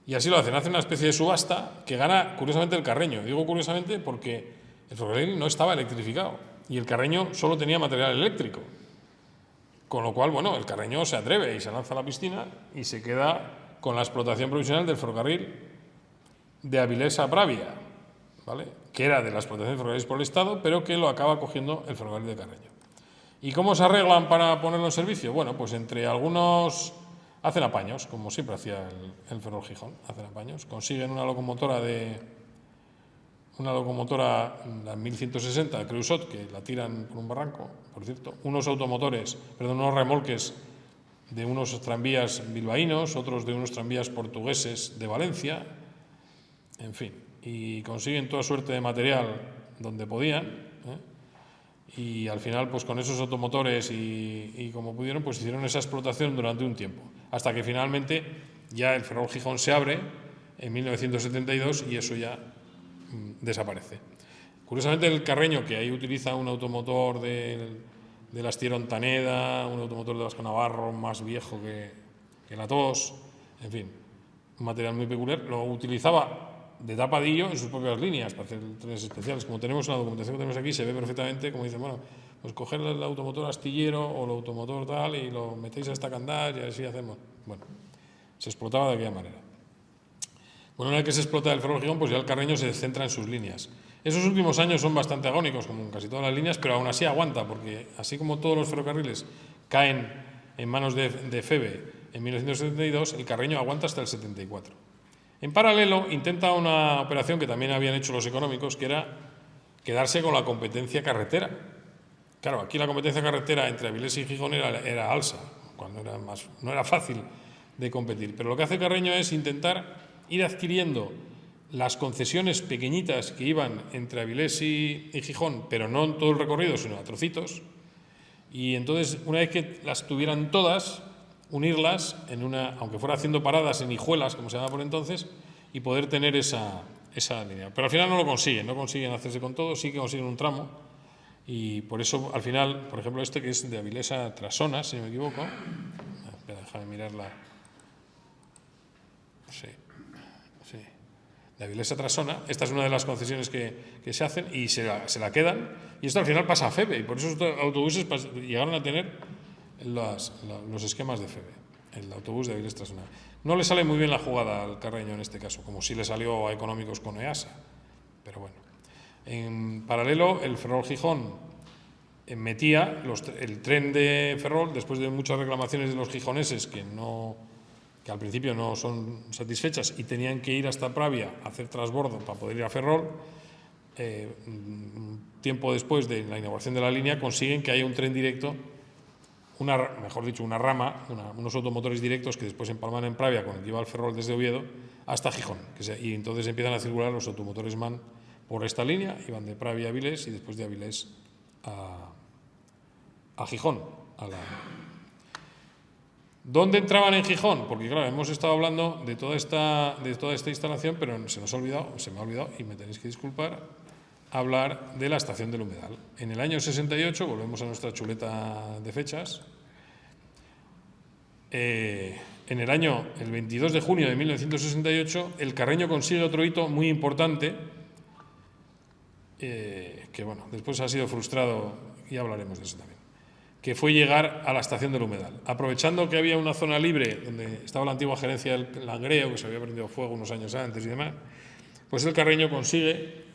S1: Y así lo hacen una especie de subasta que gana curiosamente el Carreño. Digo curiosamente porque el ferrocarril no estaba electrificado y el Carreño solo tenía material eléctrico. Con lo cual, bueno, el Carreño se atreve y se lanza a la piscina y se queda con la explotación provisional del ferrocarril de Avilés a Pravia, ¿vale? Que era de la explotación de ferrocarriles por el Estado, pero que lo acaba cogiendo el ferrocarril de Carreño. ¿Y cómo se arreglan para ponerlo en servicio? Bueno, pues entre algunos hacen apaños, como siempre hacía el Ferrol Gijón, hacen apaños. Consiguen una locomotora, la 1160 Creusot, que la tiran por un barranco, por cierto. Unos remolques de unos tranvías bilbaínos, otros de unos tranvías portugueses de Valencia, en fin. Y consiguen toda suerte de material donde podían, y al final, pues con esos automotores y como pudieron, pues hicieron esa explotación durante un tiempo, hasta que finalmente ya el Ferrol Gijón se abre en 1972 y eso ya desaparece. Curiosamente el Carreño, que ahí utiliza un automotor del astillero Ontaneda, un automotor de Vasco Navarro más viejo que la TOS, en fin, un material muy peculiar, lo utilizaba de tapadillo en sus propias líneas para hacer trenes especiales. Como tenemos una documentación que tenemos aquí, se ve perfectamente, como dicen, bueno, pues coger el automotor astillero o el automotor tal y lo metéis a esta Candás y así hacemos. Bueno, Se explotaba de aquella manera. Bueno, una vez que se explota el Ferrol-Gijón, pues ya el Carreño se centra en sus líneas. Esos últimos años son bastante agónicos, como en casi todas las líneas, pero aún así aguanta, porque así como todos los ferrocarriles caen en manos de FEVE en 1972, el Carreño aguanta hasta el 74. En paralelo, intenta una operación que también habían hecho los económicos, que era quedarse con la competencia carretera. Claro, aquí la competencia carretera entre Avilés y Gijón era alsa, cuando no era fácil de competir. Pero lo que hace el Carreño es intentar ir adquiriendo las concesiones pequeñitas que iban entre Avilés y Gijón, pero no en todo el recorrido, sino a trocitos. Y entonces, una vez que las tuvieran todas, unirlas en una, aunque fuera haciendo paradas en hijuelas, como se llama por entonces, y poder tener esa línea. Pero al final no consiguen hacerse con todo, sí que consiguen un tramo. Y por eso, al final, por ejemplo, este que es de Avilés a Trasona, si no me equivoco. Espera, déjame mirarla. Sí. De Avilés a Trasona, esta es una de las concesiones que se hacen y se la quedan, y esto al final pasa a FEVE, y por eso estos autobuses llegaron a tener los esquemas de FEVE, el autobús de Avilés Trasona. No le sale muy bien la jugada al Carreño en este caso, como sí le salió a Económicos con EASA, pero bueno. En paralelo, el Ferrol-Gijón metía el tren de Ferrol, después de muchas reclamaciones de los gijoneses que al principio no son satisfechas y tenían que ir hasta Pravia a hacer transbordo para poder ir a Ferrol. Tiempo después de la inauguración de la línea consiguen que haya un tren directo, una rama, unos automotores directos que después empalman en Pravia con el que iba al Ferrol desde Oviedo hasta Gijón. Y entonces empiezan a circular los automotores MAN por esta línea, y van de Pravia a Avilés y después de Avilés a Gijón, ¿Dónde entraban en Gijón? Porque claro, hemos estado hablando de toda esta instalación, pero se me ha olvidado, y me tenéis que disculpar, hablar de la estación del Humedal. En el año 68, volvemos a nuestra chuleta de fechas, el 22 de junio de 1968, el Carreño consigue otro hito muy importante, que bueno, después ha sido frustrado, y hablaremos de eso también, que fue llegar a la estación del Humedal. Aprovechando que había una zona libre donde estaba la antigua gerencia del Langreo, que se había prendido fuego unos años antes y demás, pues el Carreño consigue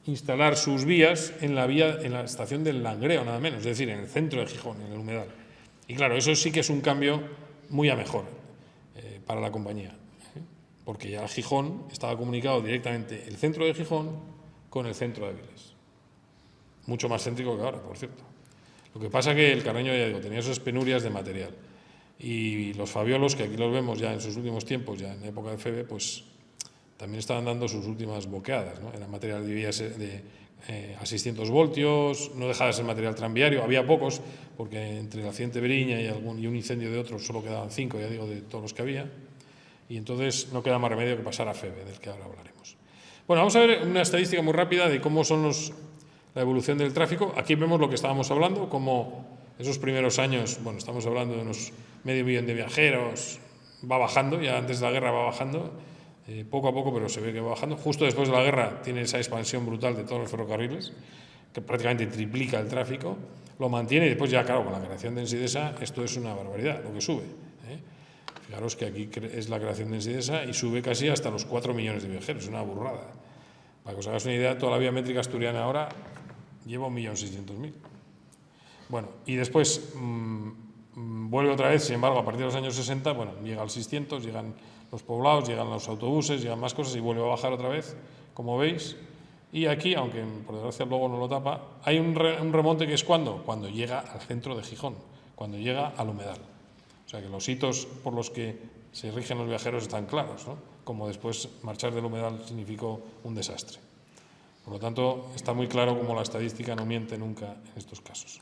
S1: instalar sus vías en la estación del Langreo, nada menos, es decir, en el centro de Gijón, en el Humedal. Y claro, eso sí que es un cambio muy a mejor para la compañía, porque ya Gijón estaba comunicado directamente el centro de Gijón con el centro de Avilés. Mucho más céntrico que ahora, por cierto. Lo que pasa es que el Carreño, ya digo, tenía esas penurias de material. Y los Fabiolos, que aquí los vemos ya en sus últimos tiempos, ya en época de FEVE, pues también estaban dando sus últimas boqueadas, ¿no? Era material de vías a 600 voltios, no dejaba de ser material tranviario, había pocos, porque entre el accidente de Beriña y un incendio de otros solo quedaban 5, ya digo, de todos los que había, y entonces no queda más remedio que pasar a FEVE, del que ahora hablaremos. Bueno, vamos a ver una estadística muy rápida de cómo son la evolución del tráfico. Aquí vemos lo que estábamos hablando, como esos primeros años, bueno, estamos hablando de unos 500.000 de viajeros, va bajando, ya antes de la guerra va bajando, poco a poco, pero se ve que va bajando. Justo después de la guerra tiene esa expansión brutal de todos los ferrocarriles, que prácticamente triplica el tráfico, lo mantiene, y después ya, claro, con la creación de Ensidesa, esto es una barbaridad, lo que sube. Fijaros que aquí es la creación de Ensidesa y sube casi hasta los 4 millones de viajeros, es una burrada. Para que os hagáis una idea, toda la vía métrica asturiana ahora lleva 1.600.000. Bueno, y después vuelve otra vez, sin embargo, a partir de los años 60, bueno, llega al 600, llegan los poblados, llegan los autobuses, llegan más cosas y vuelve a bajar otra vez, como veis. Y aquí, aunque por desgracia luego no lo tapa, hay un remonte que es cuando llega al centro de Gijón, cuando llega al Humedal. O sea que los hitos por los que se rigen los viajeros están claros, ¿no? Como después marchar del Humedal significó un desastre. Por lo tanto, está muy claro cómo la estadística no miente nunca en estos casos.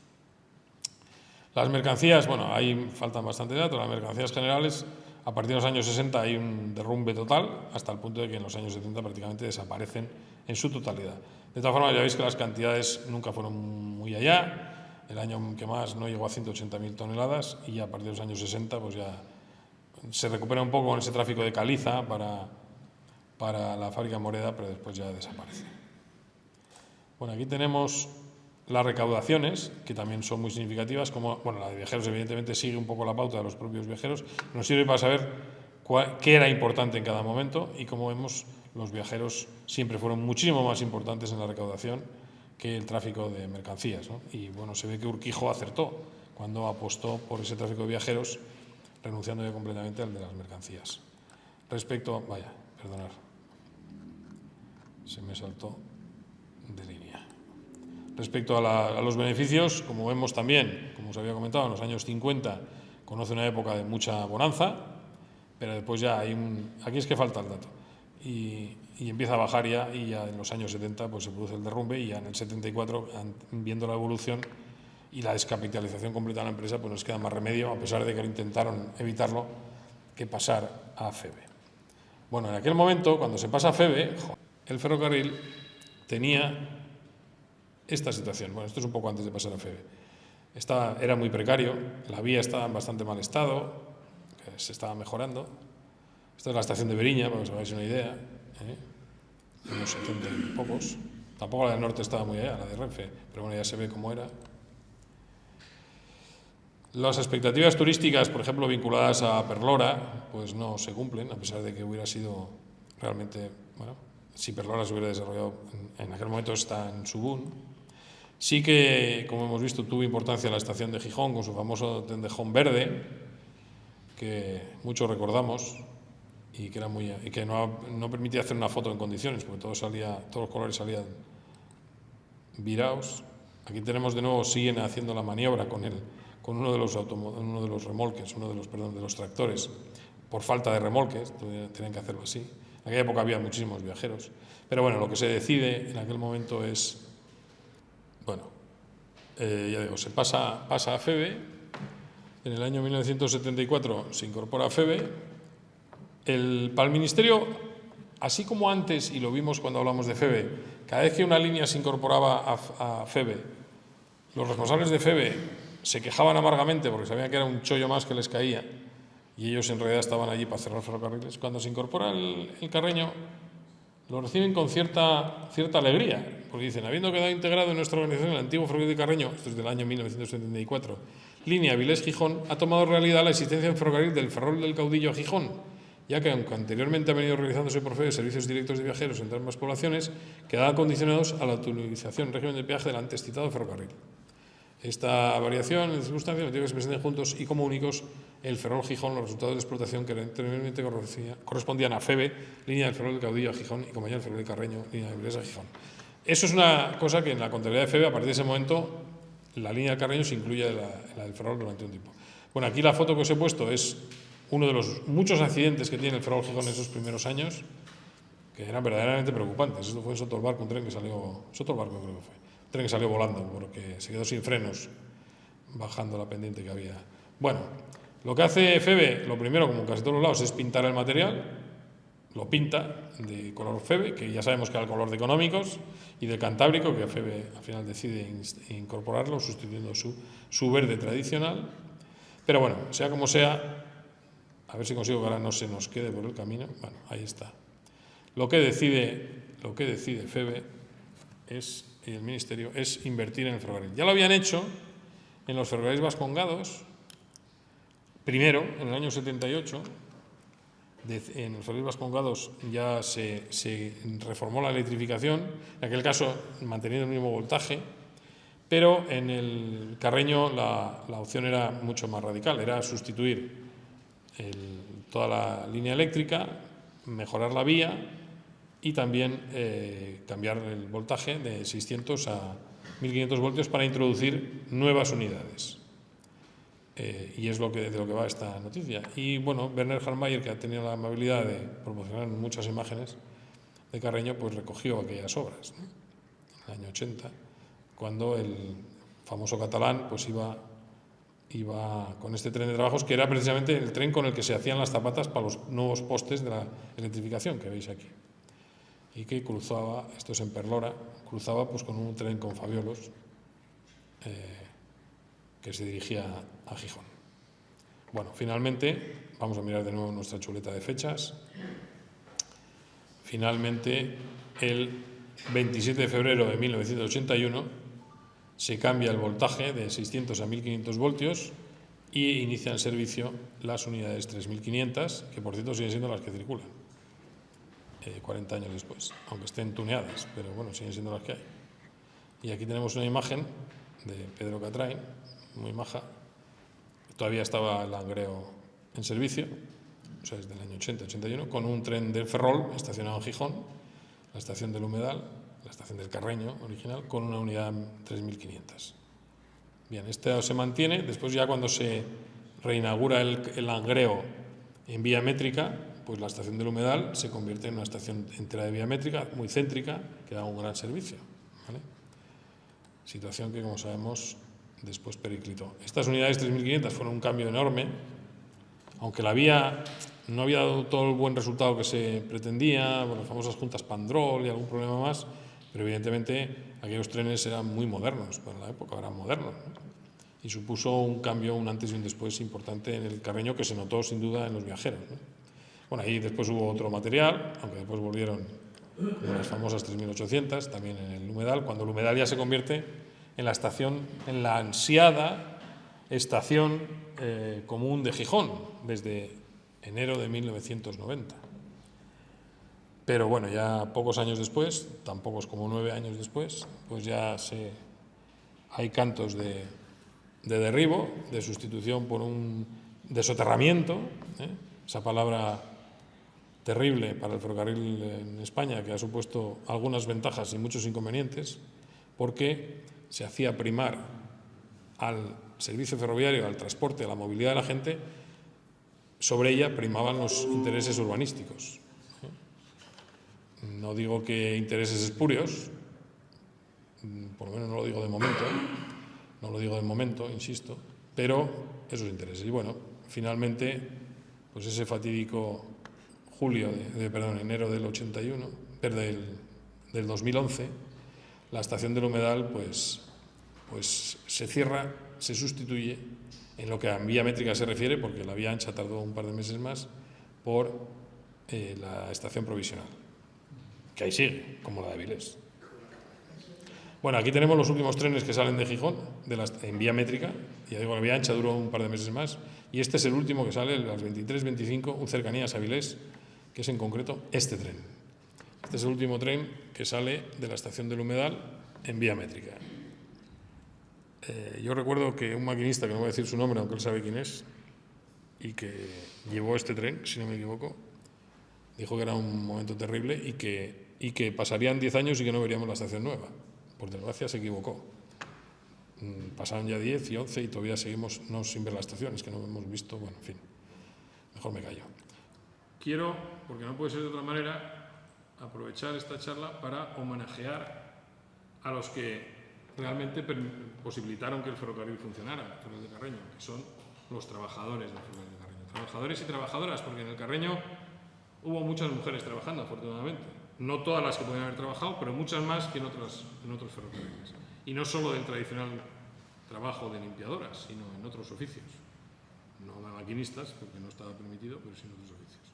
S1: Las mercancías, bueno, ahí faltan bastante datos. Las mercancías generales, a partir de los años 60 hay un derrumbe total, hasta el punto de que en los años 70 prácticamente desaparecen en su totalidad. De todas formas, ya veis que las cantidades nunca fueron muy allá. El año que más no llegó a 180.000 toneladas y ya a partir de los años 60 pues ya se recupera un poco con ese tráfico de caliza para la fábrica Moreda, pero después ya desaparece. Bueno, aquí tenemos las recaudaciones, que también son muy significativas, como, bueno, la de viajeros evidentemente sigue un poco la pauta de los propios viajeros, nos sirve para saber qué era importante en cada momento, y como vemos, los viajeros siempre fueron muchísimo más importantes en la recaudación que el tráfico de mercancías, ¿no? Y bueno, se ve que Urquijo acertó cuando apostó por ese tráfico de viajeros, renunciando ya completamente al de las mercancías. Respecto, perdonad, se me saltó de línea. Respecto a los beneficios, como vemos también, como os había comentado, en los años 50 conoce una época de mucha bonanza, pero después ya aquí es que falta el dato, y empieza a bajar ya, y ya en los años 70 pues se produce el derrumbe, y ya en el 74, viendo la evolución y la descapitalización completa de la empresa, pues nos queda más remedio, a pesar de que intentaron evitarlo, que pasar a FEVE. Bueno, en aquel momento, cuando se pasa a FEVE, el ferrocarril tenía esta situación. Bueno, esto es un poco antes de pasar a FEVE. Era muy precario, la vía estaba en bastante mal estado, que se estaba mejorando. Esta es la estación de Beriña, para que os hagáis una idea, en unos 70 y pocos. Tampoco la del norte estaba muy allá, la de Renfe, pero bueno, ya se ve cómo era. Las expectativas turísticas, por ejemplo, vinculadas a Perlora, pues no se cumplen, a pesar de que hubiera sido realmente, bueno, si Perlora se hubiera desarrollado en aquel momento, está en su boom. Sí que, como hemos visto, tuvo importancia la estación de Gijón, con su famoso tendejón verde, que muchos recordamos, y que no permitía hacer una foto en condiciones, porque todos los colores salían virados. Aquí tenemos de nuevo, siguen haciendo la maniobra con uno de los remolques, de los tractores, por falta de remolques, tenían que hacerlo así. En aquella época había muchísimos viajeros. Pero bueno, lo que se decide en aquel momento es, bueno, ya digo, se pasa a FEVE. En el año 1974 se incorpora a FEVE. Para el Ministerio, así como antes, y lo vimos cuando hablamos de FEVE, cada vez que una línea se incorporaba a FEVE, los responsables de FEVE se quejaban amargamente porque sabían que era un chollo más que les caía, y ellos en realidad estaban allí para cerrar ferrocarriles. Cuando se incorpora el Carreño, lo reciben con cierta alegría, porque dicen, habiendo quedado integrado en nuestra organización el antiguo ferrocarril de Carreño, esto es del año 1974, línea Avilés-Gijón, ha tomado realidad la existencia en ferrocarril del Ferrol del Caudillo a Gijón, ya que aunque anteriormente han venido realizándose por FEVE servicios directos de viajeros entre ambas poblaciones, quedaban condicionados a la utilización en régimen de peaje del antes citado ferrocarril. Esta variación en circunstancias motiva que se presenten juntos y como únicos el Ferrol Gijón, los resultados de explotación que anteriormente correspondían a FEVE, línea del Ferrol del Caudillo a Gijón, y como ya el Ferrol del Carreño, línea de Avilés a Gijón. Eso es una cosa que en la contabilidad de FEVE, a partir de ese momento, la línea del Carreño se incluye en la del Ferrol durante un tiempo. Bueno, aquí la foto que os he puesto es uno de los muchos accidentes que tiene el Ferrol Gijón en esos primeros años, que eran verdaderamente preocupantes. Esto fue en Soto del Barco, un tren que salió, Soto del Barco creo que fue, un tren que salió volando porque se quedó sin frenos bajando la pendiente que había. Bueno, lo que hace FEVE, lo primero, como en casi todos los lados, es pintar el material. Lo pinta de color FEVE, que ya sabemos que era el color de Económicos, y del Cantábrico, que FEVE al final decide incorporarlo, sustituyendo su verde tradicional. Pero bueno, sea como sea, a ver si consigo que ahora no se nos quede por el camino. Bueno, ahí está. Lo que decide FEVE y el Ministerio es invertir en el ferrocarril. Ya lo habían hecho en los ferrocarriles vascongados, primero, en el año 78, en los ferrocarriles vascongados ya se reformó la electrificación, en aquel caso manteniendo el mismo voltaje, pero en el Carreño la opción era mucho más radical, era sustituir toda la línea eléctrica, mejorar la vía y también cambiar el voltaje de 600 a 1500 voltios para introducir nuevas unidades. Y es de lo que va esta noticia. Y bueno, Werner Hallmayer, que ha tenido la amabilidad de proporcionar muchas imágenes de Carreño, pues recogió aquellas obras, ¿no? En el año 80, cuando el famoso catalán pues iba con este tren de trabajos, que era precisamente el tren con el que se hacían las zapatas para los nuevos postes de la electrificación que veis aquí, y que cruzaba, esto es en Perlora, cruzaba pues con un tren con Fabiolos que se dirigía a Gijón. Bueno, finalmente, vamos a mirar de nuevo nuestra chuleta de fechas. Finalmente, el 27 de febrero de 1981 se cambia el voltaje de 600 a 1500 voltios y inician el servicio las unidades 3500, que por cierto siguen siendo las que circulan 40 años después, aunque estén tuneadas, pero bueno, siguen siendo las que hay. Y aquí tenemos una imagen de Pedro Catrain, muy maja. Todavía estaba el Langreo en servicio, o sea, desde el año 80-81, con un tren del Ferrol estacionado en Gijón, la estación del Humedal, la estación del Carreño original, con una unidad 3500. Bien, esto se mantiene. Después, ya cuando se reinaugura el Langreo en vía métrica, pues la estación del Humedal se convierte en una estación entera de vía métrica, muy céntrica, que da un gran servicio, ¿vale? Situación que, como sabemos, después periclitó. Estas unidades 3500 fueron un cambio enorme, aunque la vía no había dado todo el buen resultado que se pretendía, bueno, las famosas juntas Pandrol y algún problema más, pero evidentemente aquellos trenes eran muy modernos, para la época eran modernos, ¿no? Y supuso un cambio, un antes y un después importante en el Carreño, que se notó sin duda en los viajeros, ¿no? Bueno, ahí después hubo otro material, aunque después volvieron como las famosas 3800, también en el Humedal, cuando el Humedal ya se convierte en la estación, en la ansiada estación común de Gijón, desde enero de 1990. Pero bueno, ya pocos años después, tan pocos como 9 años después, pues ya hay cantos de derribo, de sustitución por un de soterramiento, esa palabra terrible para el ferrocarril en España, que ha supuesto algunas ventajas y muchos inconvenientes, porque se hacía primar al servicio ferroviario, al transporte, a la movilidad de la gente, sobre ella primaban los intereses urbanísticos. No digo que intereses espurios, por lo menos no lo digo de momento, insisto, pero esos intereses. Y bueno, finalmente, pues ese fatídico enero del 81, del 2011, la estación del Humedal pues se cierra, se sustituye, en lo que a vía métrica se refiere, porque la vía ancha tardó un par de meses más, por la estación provisional, que ahí sigue, como la de Avilés. Bueno, aquí tenemos los últimos trenes que salen de Gijón, en vía métrica, y ya digo, la vía ancha duró un par de meses más, y este es el último que sale, las 23-25, un cercanías a Avilés, que es en concreto este tren. Este es el último tren que sale de la estación del Humedal en vía métrica. Yo recuerdo que un maquinista, que no voy a decir su nombre, aunque él sabe quién es, y que llevó este tren, si no me equivoco, dijo que era un momento terrible y que pasarían 10 años y que no veríamos la estación nueva. Por desgracia se equivocó. Pasaron ya 10 y 11 y todavía seguimos no sin ver la estación, es que no hemos visto, bueno, en fin, mejor me callo. Quiero, porque no puede ser de otra manera, aprovechar esta charla para homenajear a los que realmente posibilitaron que el ferrocarril funcionara, el ferrocarril de Carreño, que son los trabajadores del ferrocarril de Carreño. Trabajadores y trabajadoras, porque en el Carreño hubo muchas mujeres trabajando, afortunadamente. No todas las que podían haber trabajado, pero muchas más que en otros ferrocarriles. Y no solo del tradicional trabajo de limpiadoras, sino en otros oficios. No de maquinistas, porque no estaba permitido, pero sí en otros oficios.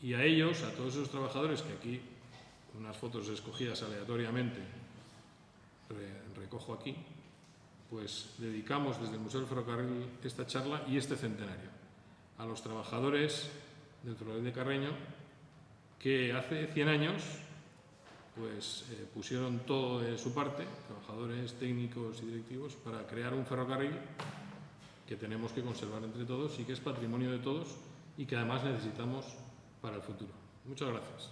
S1: Y a ellos, a todos esos trabajadores, que aquí, unas fotos escogidas aleatoriamente, recojo aquí, pues dedicamos desde el Museo del Ferrocarril esta charla y este centenario a los trabajadores del ferrocarril de Carreño, que hace 100 años pues pusieron todo de su parte, trabajadores, técnicos y directivos, para crear un ferrocarril que tenemos que conservar entre todos y que es patrimonio de todos y que además necesitamos para el futuro. Muchas gracias.